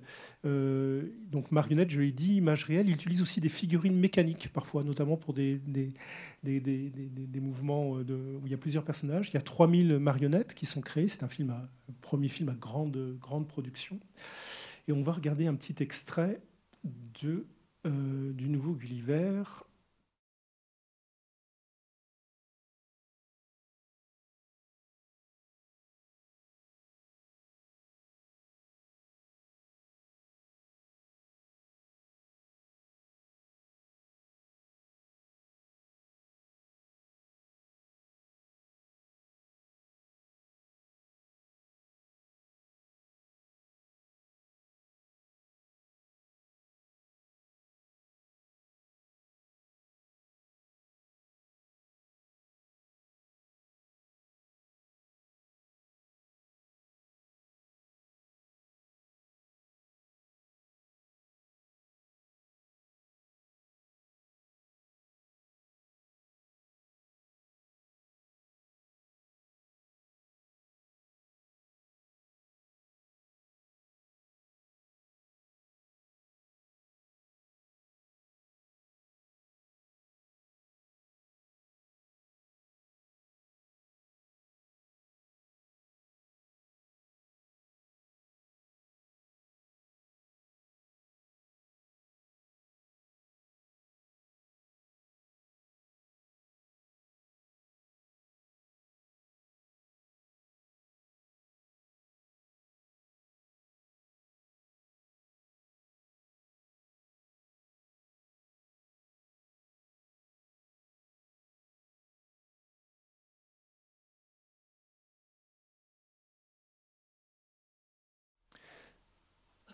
Donc marionnettes, je l'ai dit, images réelles. Il utilise aussi des figurines mécaniques parfois, notamment pour des mouvements où il y a plusieurs personnages. Il y a 3000 marionnettes qui sont créées. C'est un premier film à grande production. Et on va regarder un petit extrait du Nouveau Gulliver.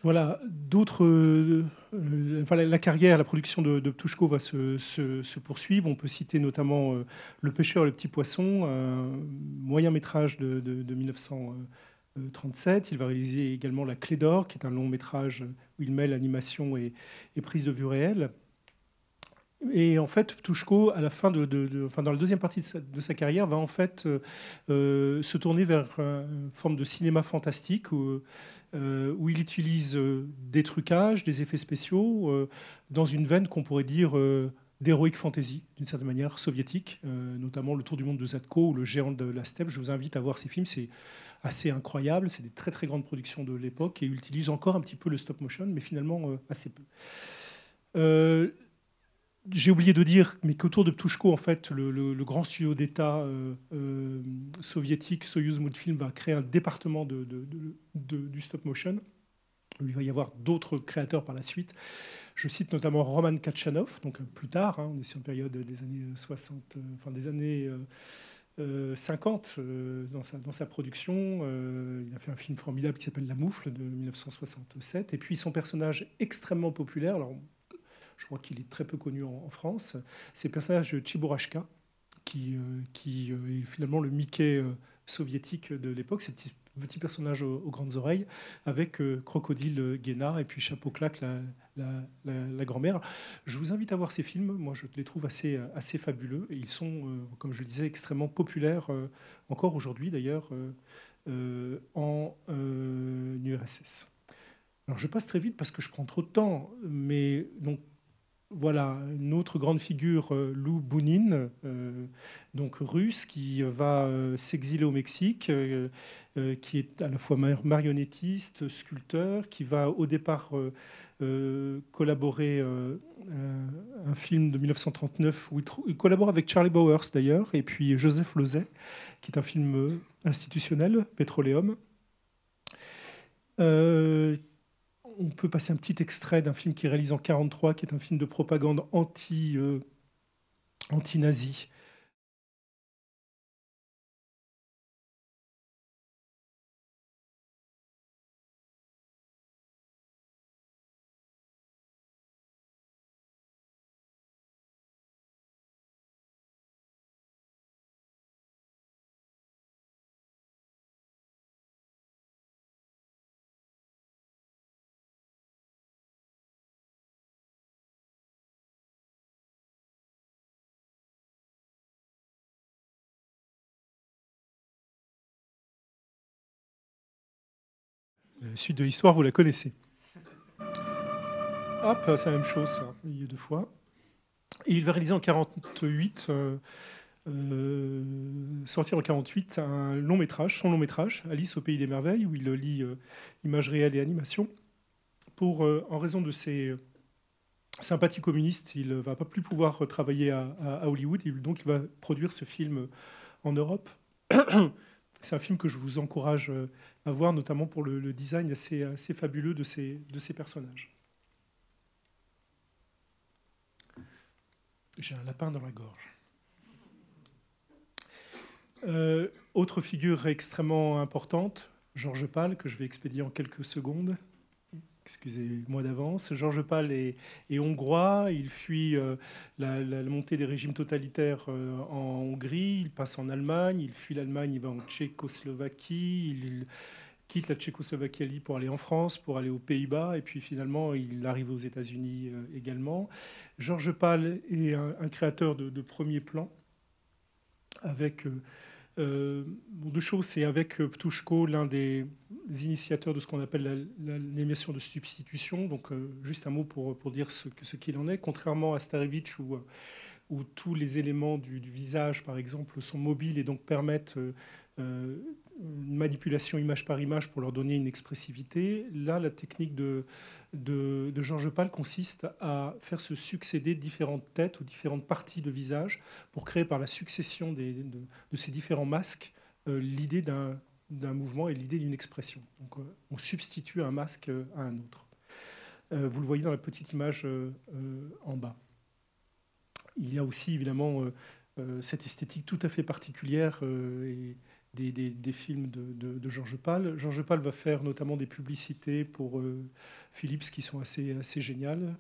Voilà, voilà, la carrière, la production de Ptuchko va se poursuivre. On peut citer notamment Le pêcheur et le petit poisson, un moyen métrage de 1937. Il va réaliser également La Clé d'or, qui est un long métrage où il mêle animation et prise de vue réelle. Et en fait, Ptuchko, à la fin enfin, dans la deuxième partie de sa carrière, va en fait se tourner vers une forme de cinéma fantastique où il utilise des trucages, des effets spéciaux, dans une veine qu'on pourrait dire d'heroic fantasy, d'une certaine manière, soviétique, notamment Le Tour du monde de Zadko ou Le géant de la steppe. Je vous invite à voir ces films, c'est assez incroyable, c'est des très très grandes productions de l'époque et il utilise encore un petit peu le stop motion, mais finalement assez peu. J'ai oublié de dire, mais qu'autour de Ptuchko, en fait, le grand studio d'État soviétique, Soyuz Multfilm, va créer un département du stop motion. Il va y avoir d'autres créateurs par la suite. Je cite notamment Roman Kachanov, donc plus tard, hein, on est sur une période des années 60, enfin des années 50 dans sa production. Il a fait un film formidable qui s'appelle La Moufle de 1967. Et puis son personnage extrêmement populaire, alors je crois qu'il est très peu connu en France, c'est le personnage de Chiburashka, qui est finalement le Mickey soviétique de l'époque. C'est le petit personnage aux grandes oreilles, avec Crocodile Guénard et puis Chapeau Claque, la grand-mère. Je vous invite à voir ces films. Moi, je les trouve assez fabuleux. Et ils sont, comme je le disais, extrêmement populaires, encore aujourd'hui d'ailleurs, en URSS. Alors, je passe très vite parce que je prends trop de temps, mais donc, voilà, une autre grande figure, Lou Bounine, donc russe, qui va s'exiler au Mexique, qui est à la fois marionnettiste, sculpteur, qui va au départ collaborer un film de 1939 où il collabore avec Charlie Bowers d'ailleurs, et puis Joseph Losey, qui est un film institutionnel, Petroleum. On peut passer un petit extrait d'un film qu'il réalise en 1943, qui est un film de propagande anti-nazi. La suite de l'histoire, vous la connaissez. Hop, c'est la même chose, ça, il y a deux fois. Et il va réaliser en 1948, sortir en 1948, un long métrage, son long métrage, Alice au pays des merveilles, où il lie images réelles et animation. En raison de ses sympathies communistes, il ne va pas plus pouvoir travailler à Hollywood, donc il va produire ce film en Europe. C'est un film que je vous encourage à voir, notamment pour le design assez fabuleux de ces personnages. J'ai un lapin dans la gorge. Autre figure extrêmement importante, Georges Pal, que je vais expédier en quelques secondes. Excusez-moi d'avance. Georges Pal est hongrois. Il fuit la montée des régimes totalitaires en Hongrie. Il passe en Allemagne. Il fuit l'Allemagne. Il va en Tchécoslovaquie. Il quitte la Tchécoslovaquie pour aller en France, pour aller aux Pays-Bas. Et puis finalement, il arrive aux États-Unis également. Georges Pal est un créateur de premier plan avec... deux choses, c'est avec Ptuchko, l'un des initiateurs de ce qu'on appelle l'animation de substitution. Donc, juste un mot pour dire ce qu'il en est. Contrairement à Starevich, où tous les éléments du visage, par exemple, sont mobiles et donc permettent une manipulation image par image pour leur donner une expressivité. Là, la technique de Georges Pal consiste à faire se succéder différentes têtes ou différentes parties de visage pour créer par la succession de ces différents masques l'idée d'un mouvement et l'idée d'une expression. Donc, on substitue un masque à un autre. Vous le voyez dans la petite image en bas. Il y a aussi évidemment cette esthétique tout à fait particulière des films de Georges Pal. Georges Pal va faire notamment des publicités pour Philips qui sont assez géniales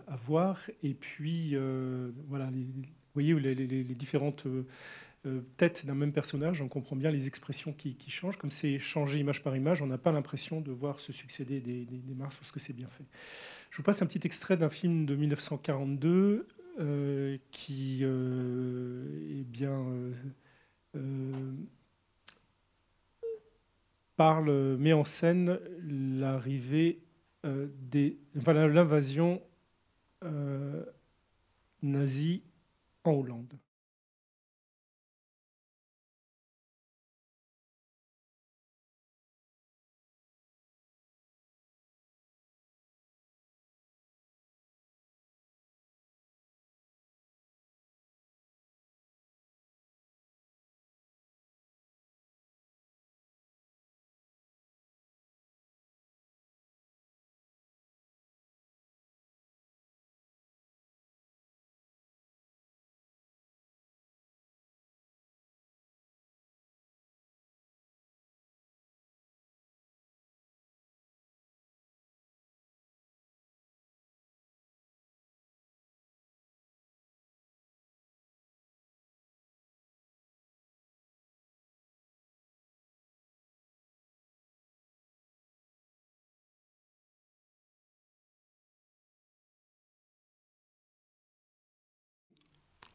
à voir. Et puis, voilà, vous voyez les différentes têtes d'un même personnage, on comprend bien les expressions qui changent. Comme c'est changé image par image, on n'a pas l'impression de voir se succéder des Mars parce que c'est bien fait. Je vous passe un petit extrait d'un film de 1942 qui est bien... met en scène l'arrivée l'invasion nazie en Hollande.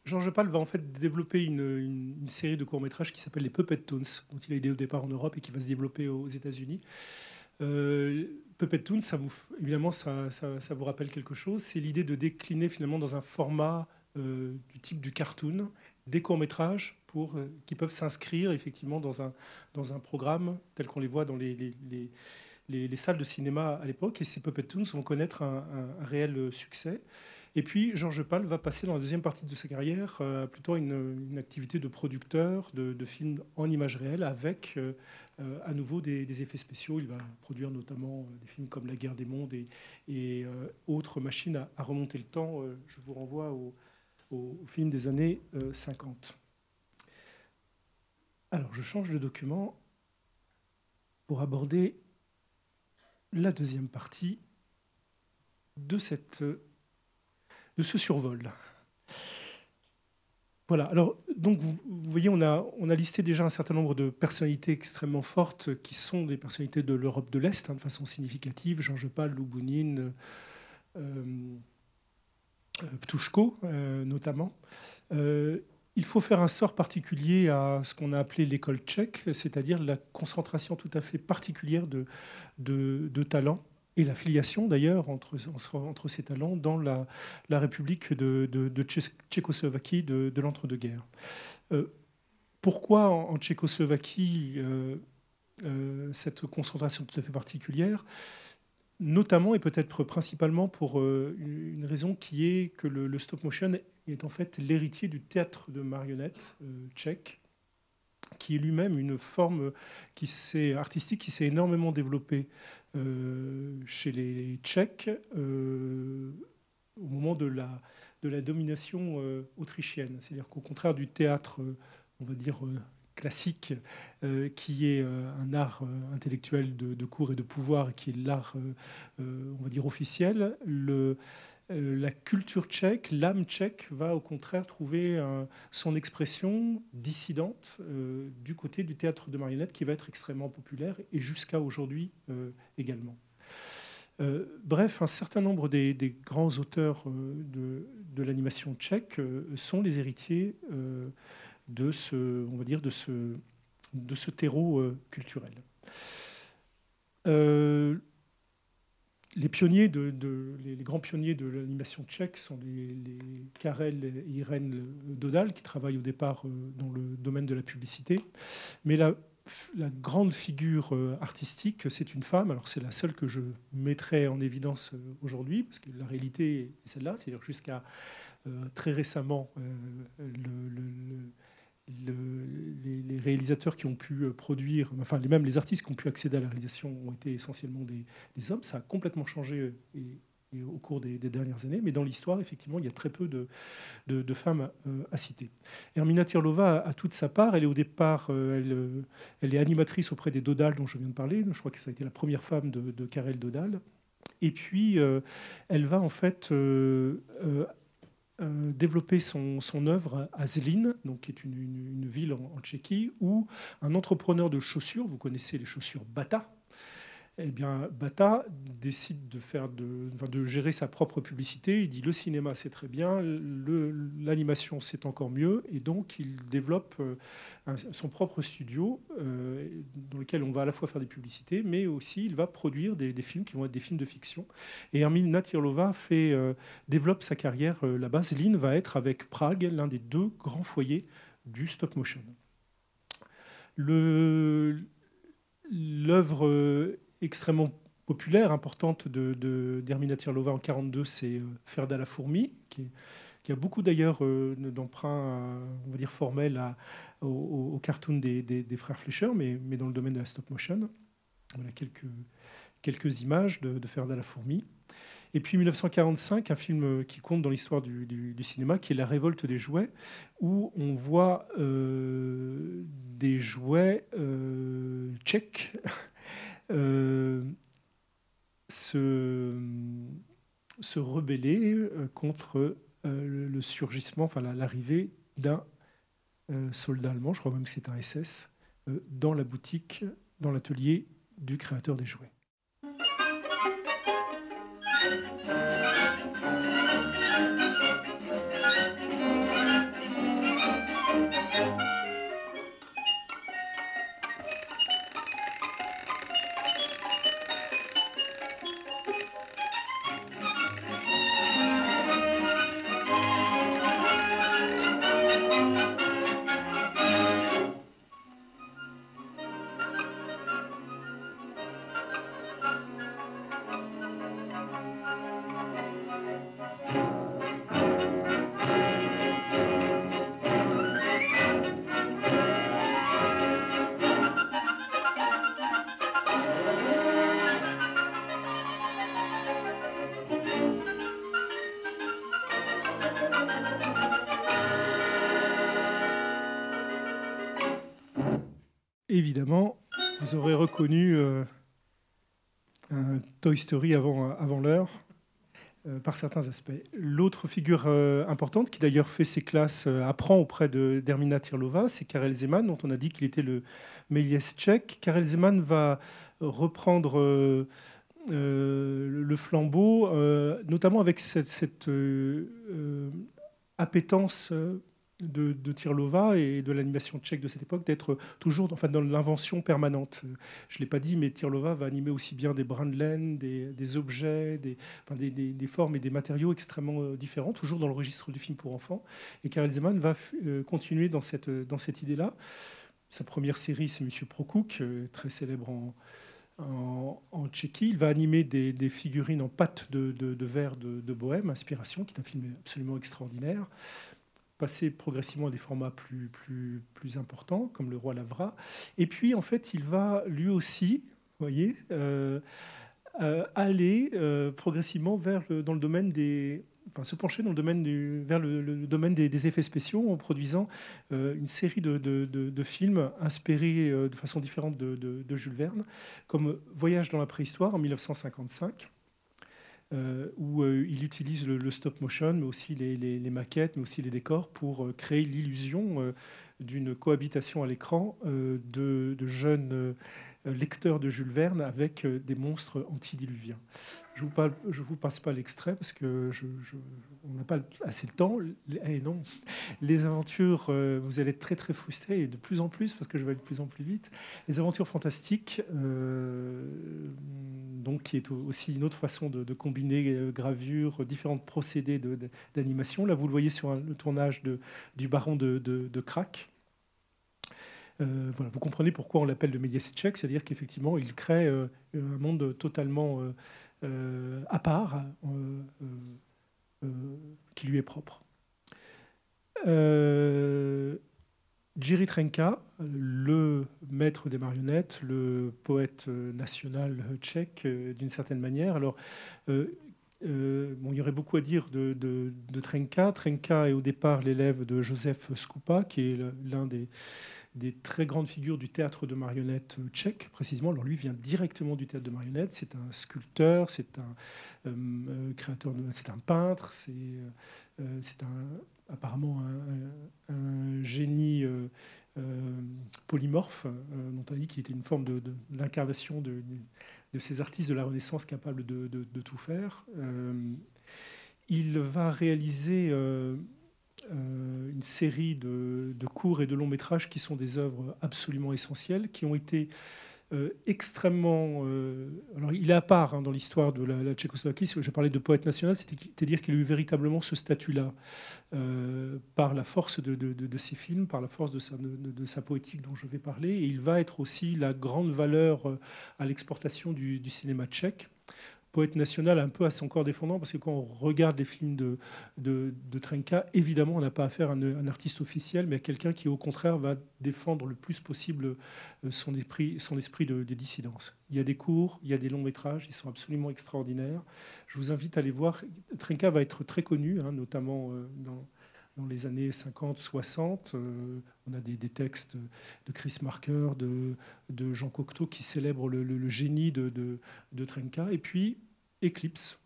Georges Pal va en fait développer une série de courts-métrages qui s'appelle les Puppet Toons, dont il a idée au départ en Europe et qui va se développer aux États-Unis. Puppet Toons, évidemment, ça vous rappelle quelque chose. C'est l'idée de décliner finalement dans un format du type du cartoon des courts-métrages qui peuvent s'inscrire effectivement dans un programme tel qu'on les voit dans les salles de cinéma à l'époque. Et ces Puppet Toons vont connaître un réel succès. Et puis, Georges Pal va passer dans la deuxième partie de sa carrière plutôt à une activité de producteur de films en images réelles avec à nouveau des effets spéciaux. Il va produire notamment des films comme La Guerre des mondes et autres machines à remonter le temps. Je vous renvoie au film des années 50. Alors, je change de document pour aborder la deuxième partie de ce survol. Voilà. Alors, donc, vous voyez, on a listé déjà un certain nombre de personnalités extrêmement fortes qui sont des personnalités de l'Europe de l'Est, de façon significative. Georges Pal, Lou Bounine, Ptushko, notamment. Il faut faire un sort particulier à ce qu'on a appelé l'école tchèque, c'est-à-dire la concentration tout à fait particulière de talents et la filiation d'ailleurs entre ces talents dans la République de Tchécoslovaquie de l'entre-deux-guerres. Pourquoi en Tchécoslovaquie cette concentration tout à fait particulière ? Notamment et peut-être principalement pour une raison qui est que le stop motion est en fait l'héritier du théâtre de marionnettes tchèque, qui est lui-même une forme artistique qui s'est énormément développée chez les Tchèques au moment de la domination autrichienne. C'est-à-dire qu'au contraire du théâtre, on va dire, classique, qui est un art intellectuel de cours et de pouvoir, qui est l'art, on va dire, officiel, la culture tchèque, l'âme tchèque va au contraire trouver son expression dissidente du côté du théâtre de marionnettes qui va être extrêmement populaire et jusqu'à aujourd'hui également. Bref, un certain nombre des grands auteurs de l'animation tchèque sont les héritiers de ce terreau culturel. Les grands pionniers de l'animation tchèque sont les Karel et Irène Dodal, qui travaillent au départ dans le domaine de la publicité. Mais la grande figure artistique, c'est une femme. Alors c'est la seule que je mettrai en évidence aujourd'hui, parce que la réalité est celle-là. C'est-à-dire jusqu'à très récemment, les réalisateurs qui ont pu produire, enfin même les artistes qui ont pu accéder à la réalisation ont été essentiellement des hommes. Ça a complètement changé et au cours des dernières années. Mais dans l'histoire, effectivement, il y a très peu de femmes à citer. Ermina Tirlova a toute sa part. Elle est au départ, elle est animatrice auprès des Dodal dont je viens de parler. Je crois que ça a été la première femme de Karel Dodal. Et puis, elle va en fait développer son œuvre à Zlín, donc qui est une ville en Tchéquie, où un entrepreneur de chaussures, vous connaissez les chaussures Bata, eh bien, Bata décide de gérer sa propre publicité. Il dit le cinéma, c'est très bien, l'animation, c'est encore mieux. Et donc, il développe son propre studio dans lequel on va à la fois faire des publicités, mais aussi il va produire des films qui vont être des films de fiction. Et Ermina Tirlova développe sa carrière là-bas. Zlín va être, avec Prague, l'un des 2 grands foyers du stop motion. L'œuvre extrêmement populaire, importante d'Ermina Tirlova en 1942, c'est Ferda la fourmi, qui a beaucoup d'ailleurs d'emprunts, on va dire, formels au cartoon des frères Fleischer, mais dans le domaine de la stop motion. Voilà quelques images de Ferda la fourmi. Et puis 1945, un film qui compte dans l'histoire du cinéma, qui est La révolte des jouets, où on voit des jouets tchèques se rebeller contre le surgissement, enfin l'arrivée d'un soldat allemand, je crois même que c'est un SS, dans la boutique, dans l'atelier du créateur des jouets. Évidemment, vous aurez reconnu un Toy Story avant l'heure, par certains aspects. L'autre figure importante, qui d'ailleurs fait ses classes, apprend auprès d'Ermina Tirlova, c'est Karel Zeman, dont on a dit qu'il était le Méliès tchèque. Karel Zeman va reprendre le flambeau, notamment avec cette appétence de Tirlova et de l'animation tchèque de cette époque, d'être toujours dans l'invention permanente. Je ne l'ai pas dit, mais Tirlova va animer aussi bien des brins de laine, des objets, des formes et des matériaux extrêmement différents, toujours dans le registre du film pour enfants. Et Karel Zeman va continuer dans cette idée-là. Sa première série, c'est Monsieur Prokouk, très célèbre en Tchéquie. Il va animer des figurines en pâte de verre de Bohème, Inspiration, qui est un film absolument extraordinaire. Passer progressivement à des formats plus importants, comme Le Roi Lavra. Et puis, en fait, il va lui aussi, vous voyez, aller progressivement dans le domaine se pencher dans le domaine vers le domaine des effets spéciaux, en produisant une série de films inspirés de façon différente de Jules Verne, comme Voyage dans la préhistoire en 1955. Où il utilise le stop motion, mais aussi les maquettes, mais aussi les décors, pour créer l'illusion d'une cohabitation à l'écran de jeunes lecteurs de Jules Verne avec des monstres antidiluviens. Je vous passe pas l'extrait parce que on n'a pas assez de temps. Non, les aventures, vous allez être très très frustrés, et de plus en plus, parce que je vais aller de plus en plus vite. Les aventures fantastiques, donc qui est aussi une autre façon de combiner gravure, différents procédés d'animation. Là, vous le voyez sur le tournage du Baron de Krak. Voilà, vous comprenez pourquoi on l'appelle le Méliès tchèque, c'est-à-dire qu'effectivement, il crée un monde totalement à part, qui lui est propre. Jiří Trnka, le maître des marionnettes, le poète national tchèque d'une certaine manière, alors, Bon, il y aurait beaucoup à dire de Trenka. Trenka est au départ l'élève de Josef Skupa, qui est l'un des très grandes figures du théâtre de marionnettes tchèque, précisément. Alors lui vient directement du théâtre de marionnettes. C'est un sculpteur, c'est un créateur, c'est un peintre, c'est apparemment un génie polymorphe, dont on a dit qu'il était une forme d'incarnation de ces artistes de la Renaissance capables de tout faire. Il va réaliser une série de courts et de longs métrages qui sont des œuvres absolument essentielles, qui ont été extrêmement... alors il est à part dans l'histoire de la Tchécoslovaquie. Si je parlais de poète national, c'est-à-dire qu'il a eu véritablement ce statut-là par la force de ses films, par la force de sa poétique dont je vais parler. Et il va être aussi la grande valeur à l'exportation du cinéma tchèque. Poète national un peu à son corps défendant, parce que quand on regarde les films de Trenka, évidemment, on n'a pas affaire à un artiste officiel, mais à quelqu'un qui, au contraire, va défendre le plus possible son esprit de dissidence. Il y a des courts, il y a des longs métrages, ils sont absolument extraordinaires. Je vous invite à les voir. Trenka va être très connu, notamment dans les années 50-60. On a des textes de Chris Marker, de Jean Cocteau qui célèbrent le génie de Trenka. Et puis, éclipse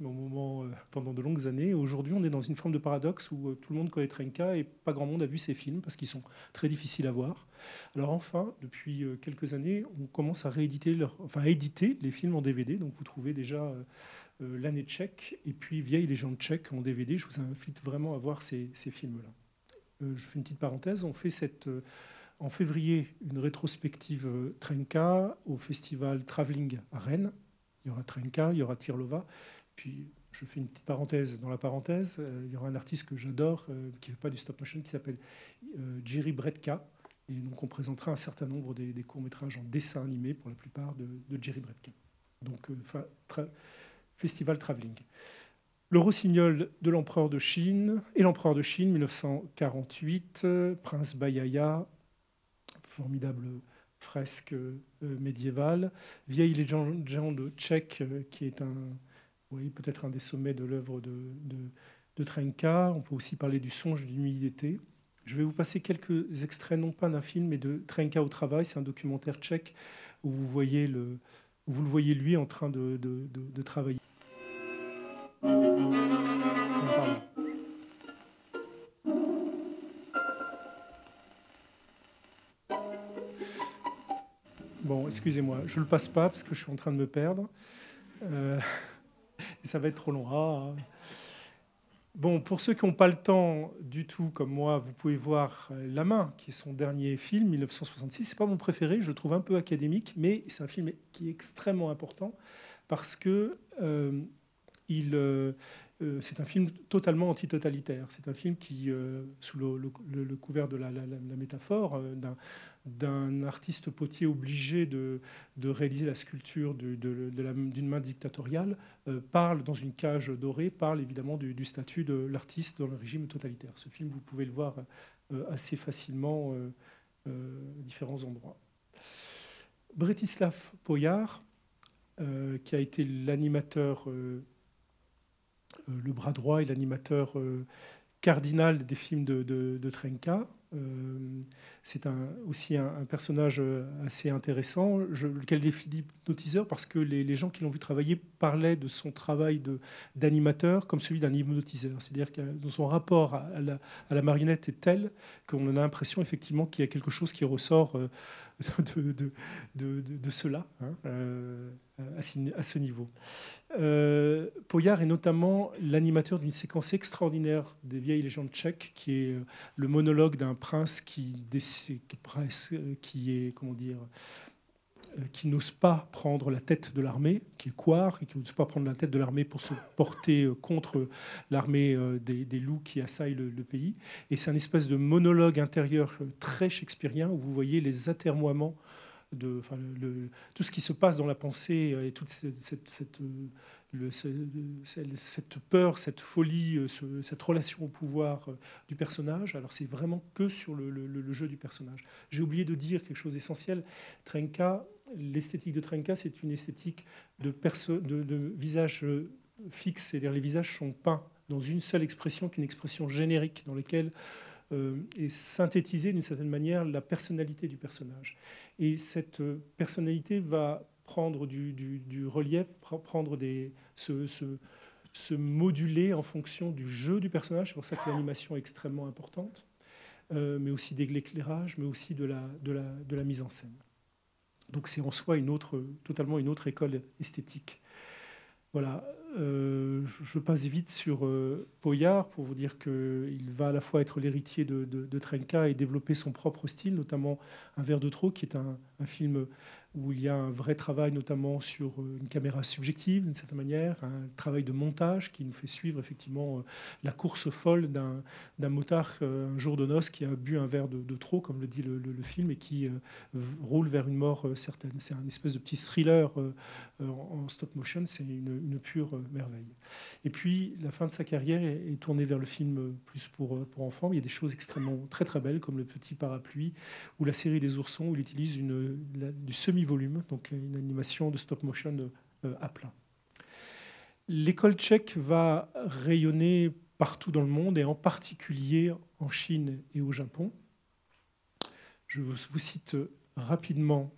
pendant de longues années. Aujourd'hui, on est dans une forme de paradoxe où tout le monde connaît Trenka et pas grand monde a vu ses films parce qu'ils sont très difficiles à voir. Alors enfin, depuis quelques années, on commence à à éditer les films en DVD. Donc vous trouvez déjà L'année tchèque et puis Vieille légende tchèque en DVD. Je vous invite vraiment à voir ces films-là. Je fais une petite parenthèse. On fait en février une rétrospective Trenka au festival Travelling à Rennes. Il y aura Trenka, il y aura Tirlova. Puis, je fais une petite parenthèse dans la parenthèse. Il y aura un artiste que j'adore, qui ne fait pas du stop-motion, qui s'appelle Jiří Bredka. Et donc, on présentera un certain nombre des courts-métrages en dessin animé, pour la plupart, de Jiří Bredka. Donc, festival Travelling. Le Rossignol de l'Empereur de Chine, et l'Empereur de Chine, 1948, Prince Bayaya, formidable fresque médiévale, Vieille légende tchèque, qui est peut-être un des sommets de l'œuvre de Trenka. On peut aussi parler du Songe d'une nuit d'été. Je vais vous passer quelques extraits, non pas d'un film, mais de Trenka au travail. C'est un documentaire tchèque où vous le voyez lui en train de travailler. Bon, excusez-moi, je ne le passe pas parce que je suis en train de me perdre. Et ça va être trop long. Bon, pour ceux qui n'ont pas le temps du tout, comme moi, vous pouvez voir La Main, qui est son dernier film, 1966. Ce n'est pas mon préféré, je le trouve un peu académique, mais c'est un film qui est extrêmement important parce que c'est un film totalement antitotalitaire. C'est un film qui, sous le couvert de la métaphore d'un artiste potier obligé de réaliser la sculpture d'une main dictatoriale, parle dans une cage dorée, parle évidemment du statut de l'artiste dans le régime totalitaire. Ce film, vous pouvez le voir assez facilement à différents endroits. Bretislav Poyar, qui a été l'animateur, le bras droit et l'animateur cardinal des films de Trenka. C'est aussi un personnage assez intéressant, lequel est hypnotiseur parce que les gens qui l'ont vu travailler parlaient de son travail d'animateur comme celui d'un hypnotiseur. C'est-à-dire que son rapport à la marionnette est tel qu'on a l'impression effectivement qu'il y a quelque chose qui ressort de cela à ce niveau. Poyar est notamment l'animateur d'une séquence extraordinaire des Vieilles légendes tchèques, qui est le monologue d'un prince qui n'ose pas prendre la tête de l'armée, qui est couard, et qui n'ose pas prendre la tête de l'armée pour se porter contre l'armée des loups qui assaillent le pays. Et c'est un espèce de monologue intérieur très shakespearien, où vous voyez les atermoiements, tout ce qui se passe dans la pensée et toute cette peur, cette folie, cette relation au pouvoir du personnage. Alors c'est vraiment que sur le jeu du personnage. J'ai oublié de dire quelque chose d'essentiel. Trenka, l'esthétique de Trenka, c'est une esthétique de visage fixe, c'est-à-dire les visages sont peints dans une seule expression, qui est une expression générique, dans laquelle est synthétisée d'une certaine manière la personnalité du personnage. Et cette personnalité va prendre du relief, prendre se moduler en fonction du jeu du personnage. C'est pour ça que l'animation est extrêmement importante, mais aussi de l'éclairage, mais aussi de la mise en scène. Donc c'est en soi totalement une autre école esthétique. Voilà, je passe vite sur Poyar pour vous dire qu'il va à la fois être l'héritier de Trenka et développer son propre style, notamment Un verre de trop, qui est un film où il y a un vrai travail, notamment sur une caméra subjective, d'une certaine manière, un travail de montage qui nous fait suivre effectivement la course folle d'un motard un jour de noces qui a bu un verre de trop, comme le dit le film, et qui roule vers une mort certaine. C'est un espèce de petit thriller en stop motion, c'est une pure merveille. Et puis, la fin de sa carrière est tournée vers le film plus pour enfants. Il y a des choses extrêmement très très belles, comme Le Petit Parapluie ou la série des oursons, où il utilise du semi-volume, donc une animation de stop motion à plat. L'école tchèque va rayonner partout dans le monde, et en particulier en Chine et au Japon. Je vous cite rapidement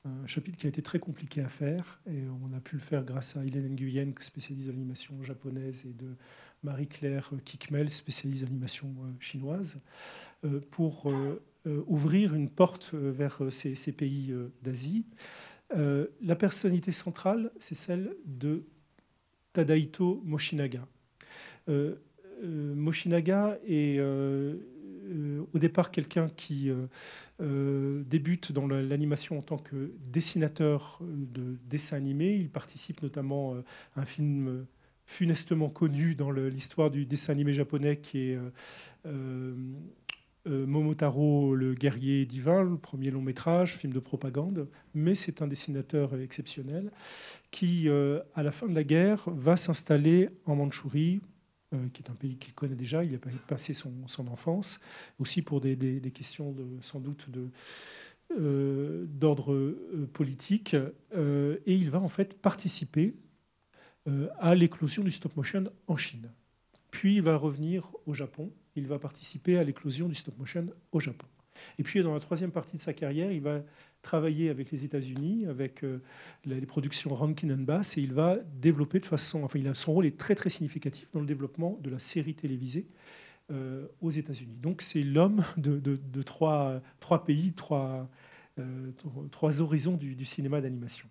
un chapitre qui a été très compliqué à faire, et on a pu le faire grâce à Hélène Nguyen, spécialiste de l'animation japonaise, et de Marie-Claire Kikmel, spécialiste de l'animation chinoise, pour ouvrir une porte vers ces pays d'Asie. La personnalité centrale, c'est celle de Tadaito Moshinaga. Moshinaga est au départ quelqu'un qui débute dans l'animation en tant que dessinateur de dessins animés. Il participe notamment à un film funestement connu dans l'histoire du dessin animé japonais, qui est Momotaro, le guerrier divin, le premier long métrage, film de propagande. Mais c'est un dessinateur exceptionnel qui, à la fin de la guerre, va s'installer en Mandchourie, qui est un pays qu'il connaît déjà. Il a passé son enfance, aussi pour des questions sans doute d'ordre politique. Et il va en fait participer à l'éclosion du stop motion en Chine. Puis il va revenir au Japon. Il va participer à l'éclosion du stop motion au Japon. Et puis dans la troisième partie de sa carrière, il va travailler avec les États-Unis, avec les productions Rankin Bass, et il va développer de façon... Enfin, son rôle est très très significatif dans le développement de la série télévisée aux États-Unis. Donc c'est l'homme de trois pays, trois horizons du cinéma d'animation.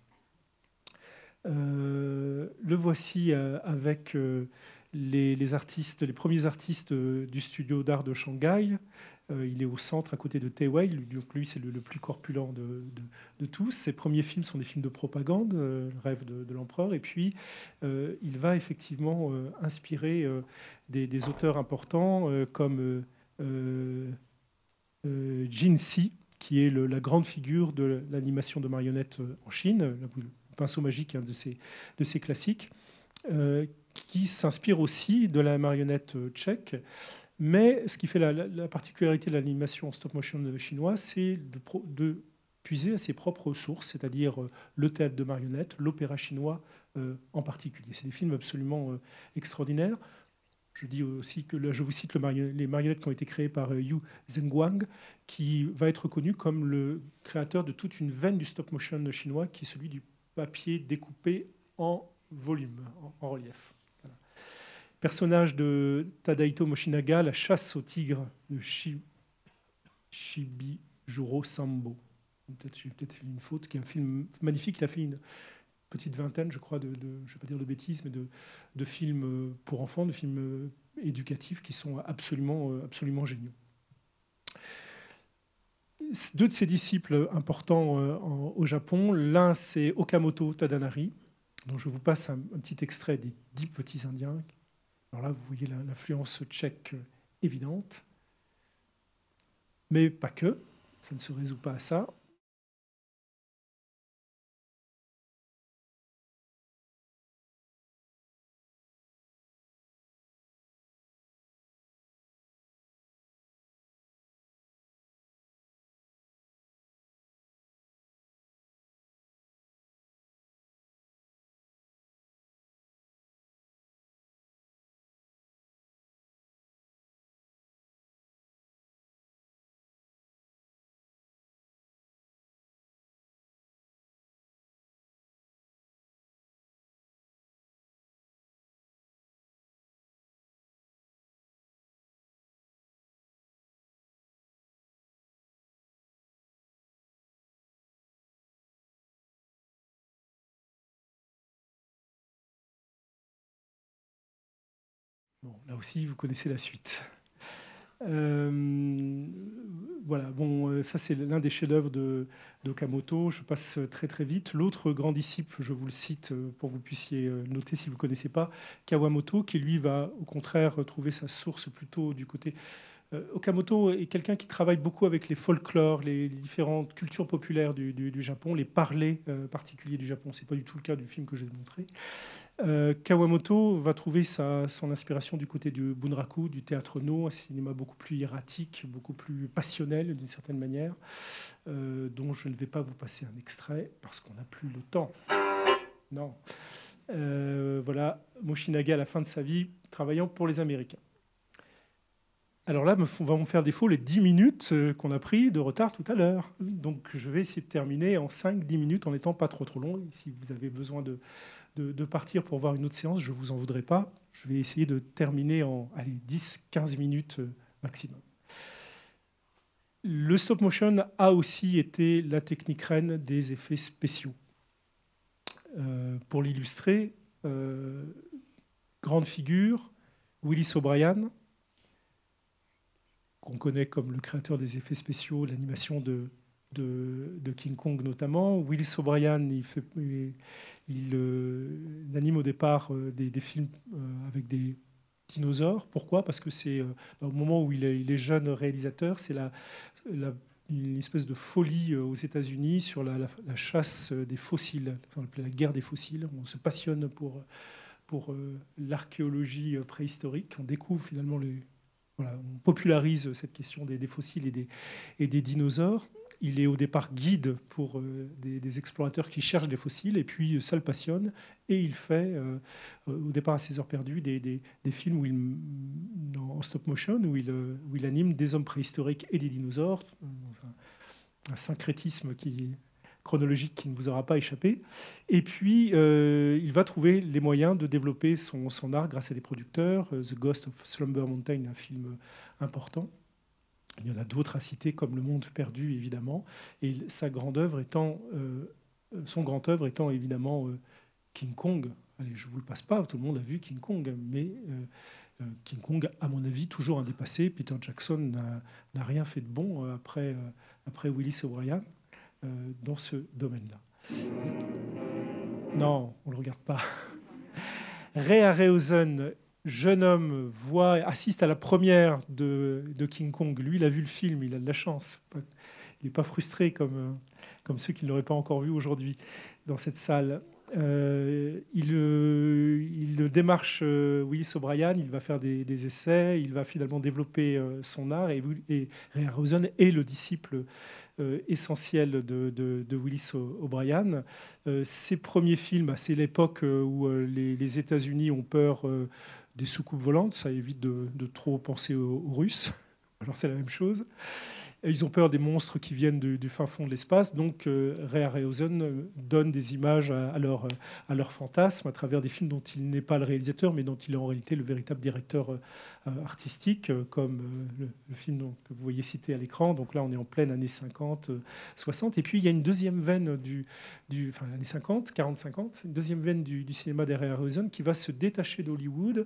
Le voici avec les premiers artistes du studio d'art de Shanghai. Il est au centre, à côté de Tay Wei. Donc lui, c'est le plus corpulent de tous. Ses premiers films sont des films de propagande, Le rêve de l'empereur. Et puis, il va effectivement inspirer des auteurs importants comme Jin Si, qui est la grande figure de l'animation de marionnettes en Chine. Le pinceau magique, un de ses classiques, qui s'inspire aussi de la marionnette tchèque. Mais ce qui fait la particularité de l'animation en stop-motion chinoise, c'est de puiser à ses propres sources, c'est-à-dire le théâtre de marionnettes, l'opéra chinois en particulier. C'est des films absolument extraordinaires. Je dis aussi que là, je vous cite les marionnettes qui ont été créées par Yu Zhenguang, qui va être connu comme le créateur de toute une veine du stop-motion chinois, qui est celui du papier découpé en volume, en relief. Voilà. Personnage de Tadaito Moshinaga, La chasse au tigre de Shibijuro Sambo. J'ai peut-être fait une faute, qui est un film magnifique. Il a fait une petite vingtaine, je crois, je ne vais pas dire de bêtises, mais de films pour enfants, de films éducatifs qui sont absolument géniaux. Deux de ses disciples importants au Japon, l'un c'est Okamoto Tadanari, dont je vous passe un petit extrait des 10 petits Indiens. Alors là, vous voyez l'influence tchèque évidente, mais pas que, ça ne se résout pas à ça. Bon, là aussi, vous connaissez la suite. Voilà, bon, ça c'est l'un des chefs-d'œuvre d'Okamoto. Je passe très très vite. L'autre grand disciple, je vous le cite pour que vous puissiez noter si vous ne connaissez pas, Kawamoto, qui lui va au contraire trouver sa source plutôt du côté... Okamoto est quelqu'un qui travaille beaucoup avec les folklores, les différentes cultures populaires du Japon, les parlers particuliers du Japon. Ce n'est pas du tout le cas du film que j'ai montré. Kawamoto va trouver son inspiration du côté du bunraku, du théâtre no, un cinéma beaucoup plus hiératique, beaucoup plus passionnel d'une certaine manière, dont je ne vais pas vous passer un extrait parce qu'on n'a plus le temps. Non. Voilà, Moshinaga à la fin de sa vie travaillant pour les Américains. Alors là, va me faire défaut les 10 minutes qu'on a pris de retard tout à l'heure. Donc je vais essayer de terminer en 5-10 minutes en n'étant pas trop long. Et si vous avez besoin de partir pour voir une autre séance, je ne vous en voudrais pas. Je vais essayer de terminer en 10-15 minutes maximum. Le stop motion a aussi été la technique reine des effets spéciaux. Pour l'illustrer, grande figure, Willis O'Brien, qu'on connaît comme le créateur des effets spéciaux, l'animation de King Kong notamment. Willis O'Brien, il anime au départ des films avec des dinosaures. Pourquoi? Parce que c'est au moment où il est jeune réalisateur, c'est une espèce de folie aux États-Unis sur la chasse des fossiles, on appelle la guerre des fossiles. On se passionne pour l'archéologie préhistorique. On découvre finalement voilà, on popularise cette question des fossiles et des dinosaures. Il est au départ guide pour des explorateurs qui cherchent des fossiles, et puis ça le passionne, et il fait, au départ à ses heures perdues, des films en stop motion où il anime des hommes préhistoriques et des dinosaures, un syncrétisme chronologique qui ne vous aura pas échappé. Et puis, il va trouver les moyens de développer son art grâce à des producteurs. The Ghost of Slumber Mountain, un film important. Il y en a d'autres à citer, comme Le Monde perdu, évidemment. Et son grand œuvre étant évidemment King Kong. Allez, je ne vous le passe pas, tout le monde a vu King Kong. Mais King Kong, à mon avis, toujours un dépassé. Peter Jackson n'a rien fait de bon après Willis O'Brien dans ce domaine-là. Non, on ne le regarde pas. Ray Harryhausen, jeune homme, assiste à la première de King Kong. Lui, il a vu le film, il a de la chance. Il n'est pas frustré comme ceux qui ne l'auraient pas encore vu aujourd'hui dans cette salle. Il démarche Willis O'Brien, il va faire des essais, il va finalement développer son art, et Ray Harryhausen est le disciple essentiel de Willis O'Brien. Ses premiers films, c'est l'époque où les États-Unis ont peur des soucoupes volantes, ça évite de trop penser aux Russes. Alors c'est la même chose. Et ils ont peur des monstres qui viennent du fin fond de l'espace. Donc Ray Harryhausen donne des images à leur fantasme à travers des films dont il n'est pas le réalisateur, mais dont il est en réalité le véritable directeur artistique, comme le film que vous voyez cité à l'écran. Donc là, on est en pleine année 50, 60. Et puis, il y a une deuxième veine enfin, années 50, 40, 50, une deuxième veine du cinéma des Ray Harryhausen qui va se détacher d'Hollywood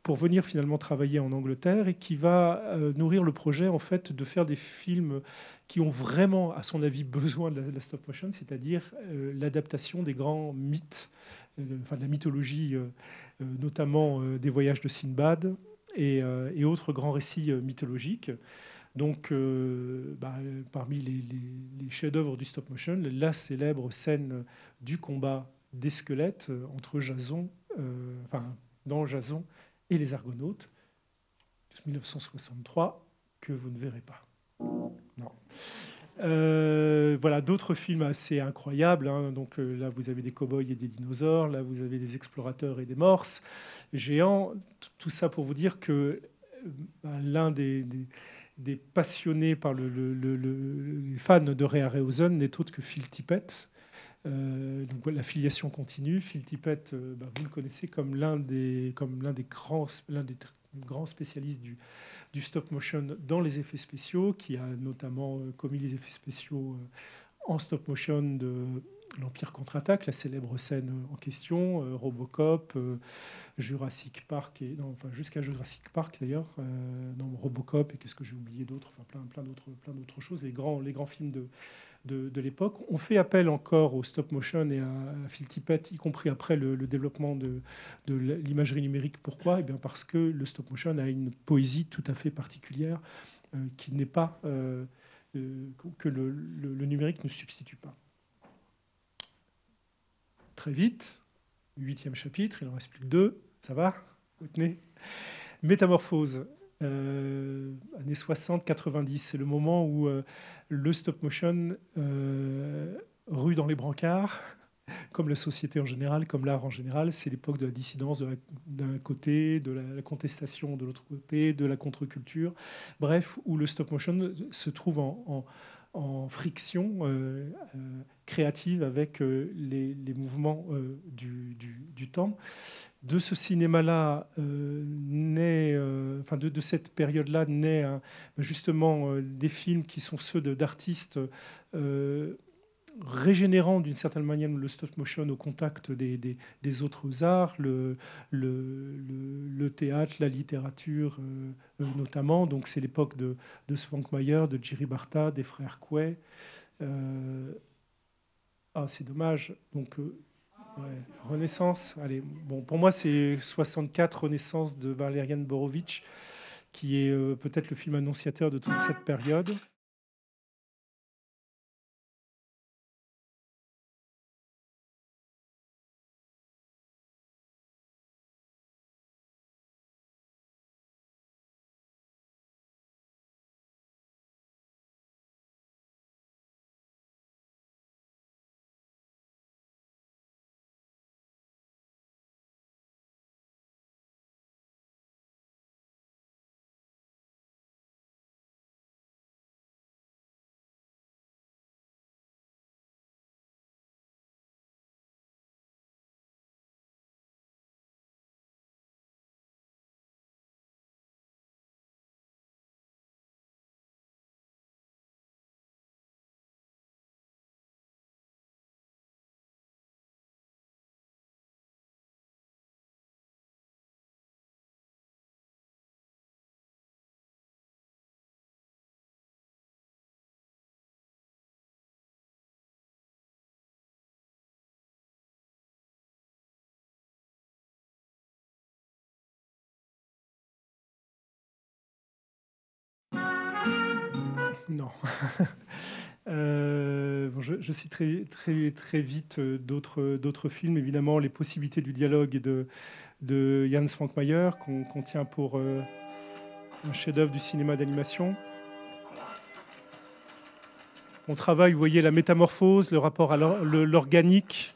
pour venir finalement travailler en Angleterre, et qui va nourrir le projet en fait de faire des films qui ont vraiment, à son avis, besoin de la stop motion, c'est-à-dire l'adaptation des grands mythes, enfin de la mythologie, notamment des voyages de Sinbad et autres grands récits mythologiques. Donc, parmi les chefs-d'œuvre du stop motion, la célèbre scène du combat des squelettes entre Jason, dans Jason et les Argonautes, de 1963, que vous ne verrez pas. Non. Voilà, d'autres films assez incroyables. Hein. Donc là, vous avez des cow-boys et des dinosaures. Là, vous avez des explorateurs et des morses géants. Tout ça pour vous dire que l'un des passionnés par les fans de Ray Harryhausen n'est autre que Phil Tippett. Donc la filiation continue. Phil Tippett, vous le connaissez comme l'un des grands spécialistes du stop motion dans les effets spéciaux, qui a notamment commis les effets spéciaux en stop motion de l'Empire contre-attaque, la célèbre scène en question, Robocop, Jurassic Park, jusqu'à Jurassic Park d'ailleurs, Robocop et qu'est-ce que j'ai oublié d'autre, enfin plein d'autres choses, les grands films de l'époque. On fait appel encore au stop motion et à Phil Tippett, y compris après le développement de l'imagerie numérique. Pourquoi ? Eh bien parce que le stop motion a une poésie tout à fait particulière qui n'est pas que le numérique ne substitue pas. Très vite, 8e chapitre, il en reste plus que 2, ça va ? Vous tenez ? Métamorphose, années 60-90, c'est le moment où le stop motion rue dans les brancards, comme la société en général, comme l'art en général. C'est l'époque de la dissidence d'un côté, de la contestation de l'autre côté, de la contre-culture. Bref, où le stop motion se trouve en friction créative avec les mouvements du temps. De ce cinéma-là naît, de cette période-là naît justement des films qui sont ceux d'artistes régénérant d'une certaine manière le stop motion au contact des autres arts, le théâtre, la littérature notamment. Donc c'est l'époque de Svankmajer, de Jiri Barta, des frères Quay. C'est dommage. Donc Renaissance. Allez, bon, pour moi c'est 64, Renaissance de Valerian Borowicz, qui est peut-être le film annonciateur de toute cette période. Non. Je citerai très vite d'autres films, évidemment, Les possibilités du dialogue de Jan Svankmajer, qu'on tient pour un chef-d'œuvre du cinéma d'animation. On travaille, vous voyez, la métamorphose, le rapport à l'organique,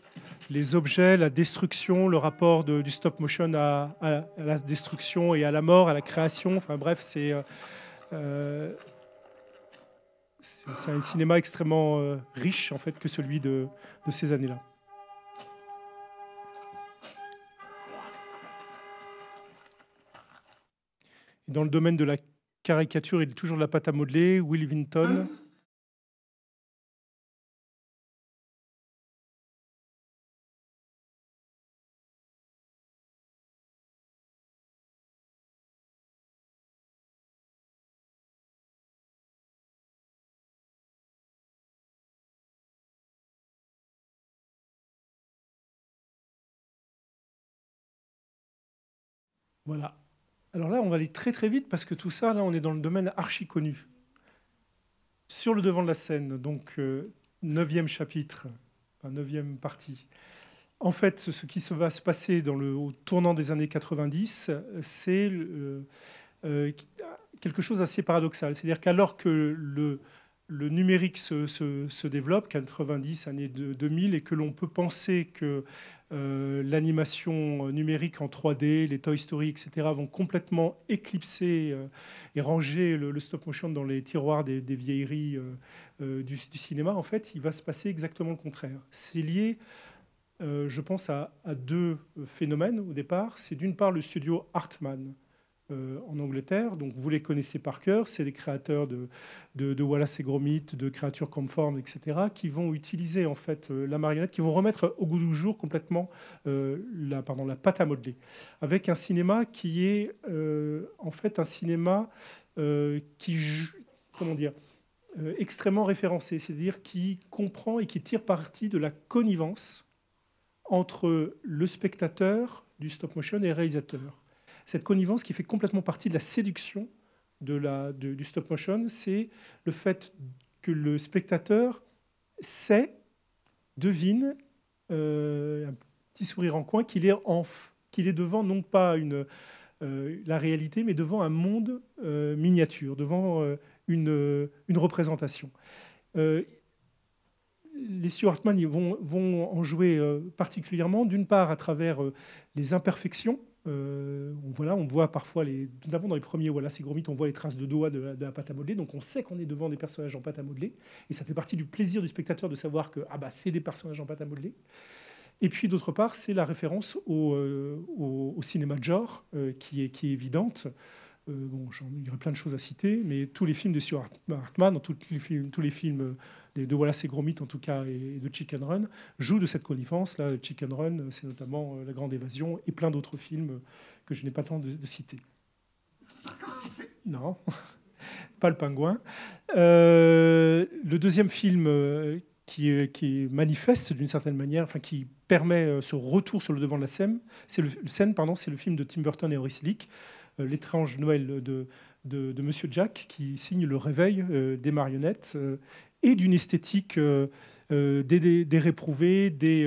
les objets, la destruction, le rapport du stop motion à la destruction et à la mort, à la création. Enfin bref, c'est un cinéma extrêmement riche en fait que celui de ces années-là. Et dans le domaine de la caricature, il est toujours de la pâte à modeler. Will Vinton. Voilà. Alors là, on va aller très très vite parce que tout ça, là, on est dans le domaine archi connu. Sur le devant de la scène, donc 9e chapitre, 9e partie. En fait, ce qui va se passer au tournant des années 90, c'est quelque chose d'assez paradoxal. C'est-à-dire qu'alors que le numérique se développe, 90, années 2000, et que l'on peut penser que l'animation numérique en 3D, les Toy Story, etc., vont complètement éclipser et ranger le stop motion dans les tiroirs des vieilleries du cinéma, en fait, il va se passer exactement le contraire. C'est lié, je pense, à deux phénomènes au départ. C'est d'une part le studio Hartman, en Angleterre. Donc vous les connaissez par cœur, c'est les créateurs de Wallace et Gromit, de Créatures conformes, etc., qui vont utiliser en fait la marionnette, qui vont remettre au goût du jour complètement la pâte à modeler, avec un cinéma qui est en fait un cinéma comment dire, extrêmement référencé, c'est-à-dire qui comprend et qui tire parti de la connivence entre le spectateur du stop motion et le réalisateur. Cette connivence qui fait complètement partie de la séduction du stop motion, c'est le fait que le spectateur sait, devine, un petit sourire en coin, qu'il est devant non pas la réalité, mais devant un monde miniature, devant une représentation. Les Stuartman vont en jouer particulièrement, d'une part à travers les imperfections. On voit parfois, notamment dans les premiers Wallace et Gromit, on voit les traces de doigts de la pâte à modeler, donc on sait qu'on est devant des personnages en pâte à modeler, et ça fait partie du plaisir du spectateur de savoir que c'est des personnages en pâte à modeler. Et puis d'autre part, c'est la référence au cinéma de genre qui est évidente. Il y aurait plein de choses à citer, mais tous les films de Stuart Hartman, tous les films de Wallace et Gromit en tout cas, et de Chicken Run, jouent de cette connivence. Là, Chicken Run, c'est notamment La Grande Évasion et plein d'autres films que je n'ai pas le temps de citer. Non, pas le pingouin. Le deuxième film qui manifeste d'une certaine manière, enfin qui permet ce retour sur le devant de la scène, c'est le film de Tim Burton et Horace Leake, L'étrange Noël de Monsieur Jack, qui signe le réveil des marionnettes et d'une esthétique des réprouvés, des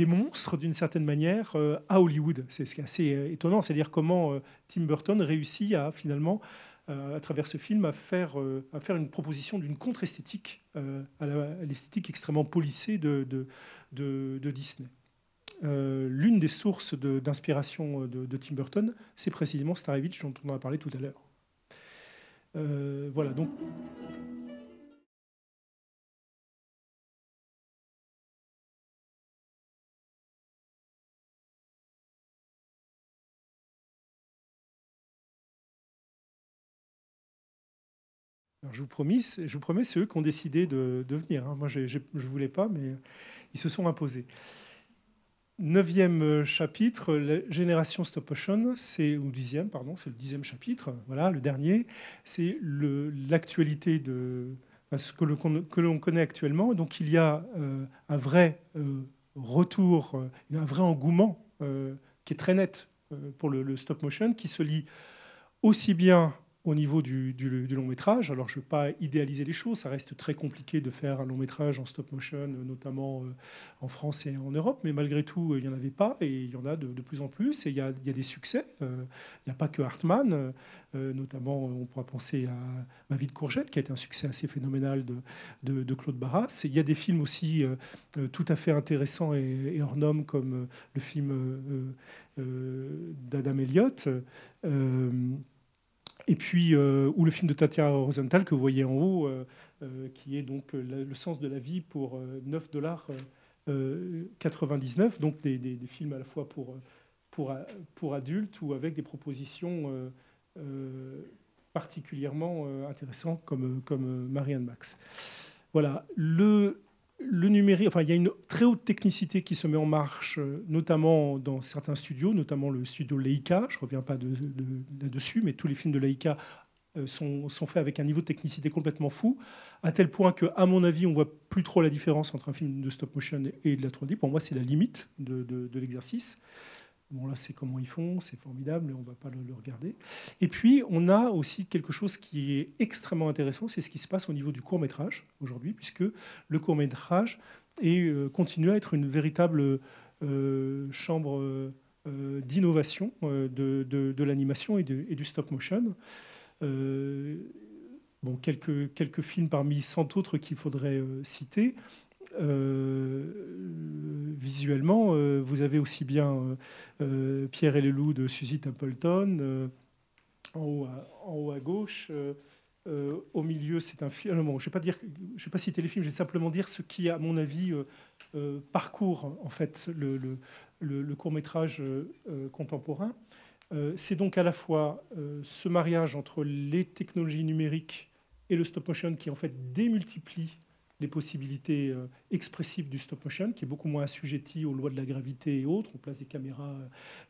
monstres d'une certaine manière à Hollywood. C'est ce qui est assez étonnant, c'est-à-dire comment Tim Burton réussit à finalement à travers ce film à faire une proposition d'une contre-esthétique à l'esthétique extrêmement polissée de Disney. L'une des sources d'inspiration de Tim Burton, c'est précisément Starevich, dont on a parlé tout à l'heure. Voilà, donc... Alors, je vous promets, c'est eux qui ont décidé de venir. Hein. Moi, je ne voulais pas, mais ils se sont imposés. 9e chapitre, la génération stop motion, c'est le 10e chapitre, voilà, le dernier, c'est l'actualité de ce que l'on connaît actuellement. Donc il y a un vrai retour, un vrai engouement qui est très net pour le stop motion, qui se lie aussi bien au niveau du long métrage. Alors, je ne veux pas idéaliser les choses, ça reste très compliqué de faire un long métrage en stop motion, notamment en France et en Europe, mais malgré tout, il n'y en avait pas, et il y en a de plus en plus, et il y a des succès. Il n'y a pas que Hartman, notamment, on pourra penser à Ma vie de courgette, qui a été un succès assez phénoménal de Claude Barras. Il y a des films aussi tout à fait intéressants et hors normes, comme le film d'Adam Elliott, et puis, ou le film de Tatiana Rosenthal que vous voyez en haut, qui est donc Le sens de la vie pour $9,99. Donc des films à la fois pour adultes ou avec des propositions particulièrement intéressantes comme Marianne Max. Voilà. Le numérique, enfin, il y a une très haute technicité qui se met en marche, notamment dans certains studios, notamment le studio Leica. Je ne reviens pas là-dessus, mais tous les films de Leica sont faits avec un niveau de technicité complètement fou, à tel point qu'à mon avis, on ne voit plus trop la différence entre un film de stop motion et de la 3D. Pour moi, c'est la limite de l'exercice. Bon, là, c'est comment ils font, c'est formidable, on ne va pas le regarder. Et puis, on a aussi quelque chose qui est extrêmement intéressant, c'est ce qui se passe au niveau du court-métrage aujourd'hui, puisque le court-métrage continue à être une véritable chambre d'innovation de l'animation et du stop-motion. Quelques films parmi 100 autres qu'il faudrait citer. Visuellement, vous avez aussi bien Pierre et le loup de Suzy Templeton, en haut à gauche. Au milieu, c'est un film. Bon, je ne vais pas citer les films, je vais simplement dire ce qui, à mon avis, parcourt en fait le court-métrage contemporain. C'est donc à la fois ce mariage entre les technologies numériques et le stop motion qui en fait démultiplie les possibilités expressives du stop motion, qui est beaucoup moins assujetti aux lois de la gravité et autres. On place des caméras,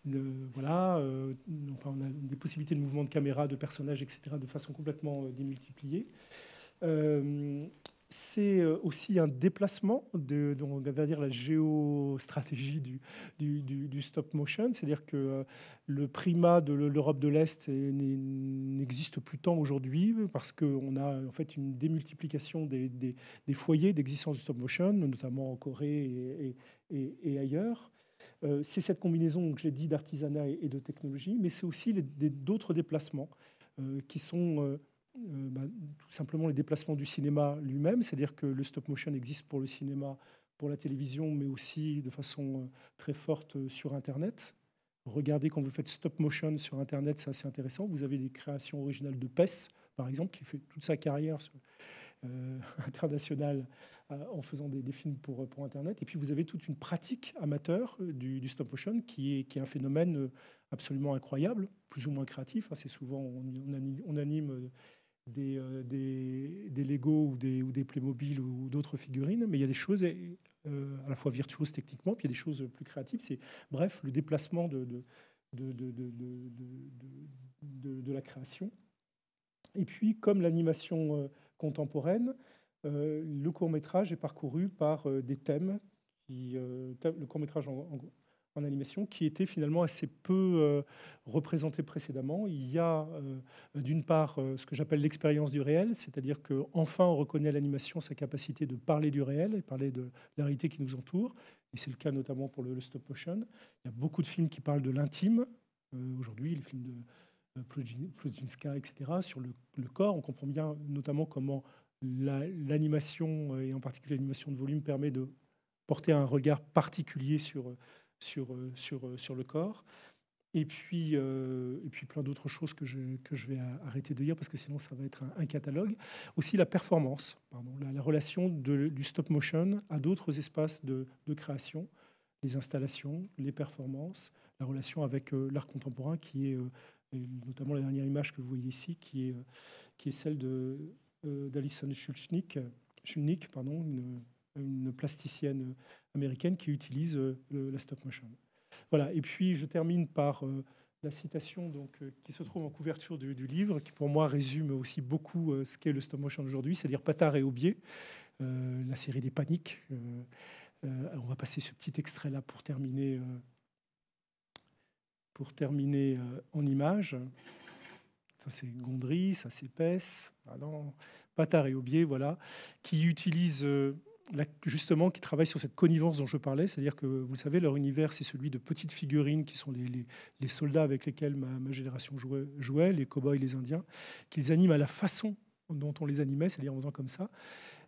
voilà, enfin, on a des possibilités de mouvement de caméra, de personnages, etc., de façon complètement démultipliée. C'est aussi un déplacement on va dire la géostratégie du stop motion, c'est-à-dire que le primat de l'Europe de l'Est n'existe plus tant aujourd'hui parce qu'on a en fait une démultiplication des foyers d'existence du stop motion, notamment en Corée et ailleurs. C'est cette combinaison, donc, je l'ai dit, d'artisanat et de technologie, mais c'est aussi d'autres déplacements qui sont tout simplement les déplacements du cinéma lui-même, c'est-à-dire que le stop motion existe pour le cinéma, pour la télévision, mais aussi de façon très forte sur Internet. Regardez, quand vous faites stop motion sur Internet, c'est assez intéressant. Vous avez des créations originales de PES, par exemple, qui fait toute sa carrière internationale en faisant des films pour Internet. Et puis vous avez toute une pratique amateur du stop motion qui est un phénomène absolument incroyable, plus ou moins créatif. C'est souvent, on anime des Lego ou des Playmobil ou d'autres figurines, mais il y a des choses à la fois virtuoses techniquement, puis il y a des choses plus créatives. C'est bref, le déplacement de la création. Et puis, comme l'animation contemporaine, le court-métrage est parcouru par des thèmes, le court-métrage en animation, qui était finalement assez peu représenté précédemment. Il y a d'une part ce que j'appelle l'expérience du réel, c'est-à-dire qu'enfin on reconnaît à l'animation sa capacité de parler du réel et parler de la réalité qui nous entoure. Et c'est le cas notamment pour le stop motion. Il y a beaucoup de films qui parlent de l'intime. Aujourd'hui, les films de Plodzinska, etc., sur le corps. On comprend bien notamment comment l'animation, et en particulier l'animation de volume, permet de porter un regard particulier sur le corps. Et puis plein d'autres choses que je vais arrêter de dire parce que sinon ça va être un catalogue. Aussi la performance, la relation du stop motion à d'autres espaces de création, les installations, les performances, la relation avec l'art contemporain qui est notamment la dernière image que vous voyez ici qui est celle d'Alison Schulnick, une plasticienne américaine qui utilise la stop motion. Voilà. Et puis je termine par la citation qui se trouve en couverture du livre, qui pour moi résume aussi beaucoup ce qu'est le stop motion aujourd'hui, c'est-à-dire Patard et Aubier, la série des Paniques. On va passer ce petit extrait-là pour terminer en images. Ça c'est Gondry, ça c'est Pes. Patard et Aubier, voilà, qui utilisent justement, qui travaillent sur cette connivence dont je parlais, c'est-à-dire que, vous le savez, leur univers, c'est celui de petites figurines qui sont les soldats avec lesquels ma génération jouait, les cow-boys, les Indiens, qu'ils animent à la façon dont on les animait, c'est-à-dire en faisant comme ça.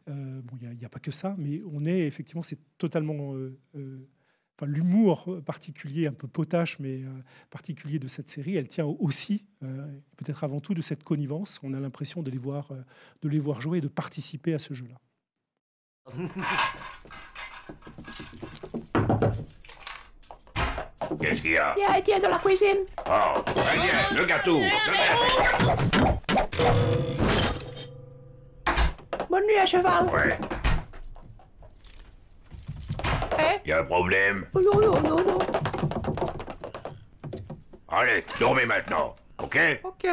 Il n'y a pas que ça, mais on est effectivement, c'est totalement... l'humour particulier, un peu potache, mais particulier de cette série, elle tient aussi, peut-être avant tout, de cette connivence. On a l'impression de les voir jouer et de participer à ce jeu-là. Qu'est-ce qu'il y a? Tiens, dans la cuisine. Oh, viens, le gâteau. Bonne nuit à cheval. Ouais. Y a un problème? Oh, non. Allez, dormez maintenant, ok? Ok.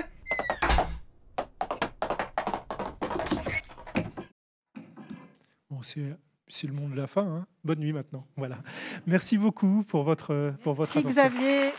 Bon, c'est le monde de la fin. Hein. Bonne nuit maintenant. Voilà. Merci beaucoup pour votre attention. Xavier.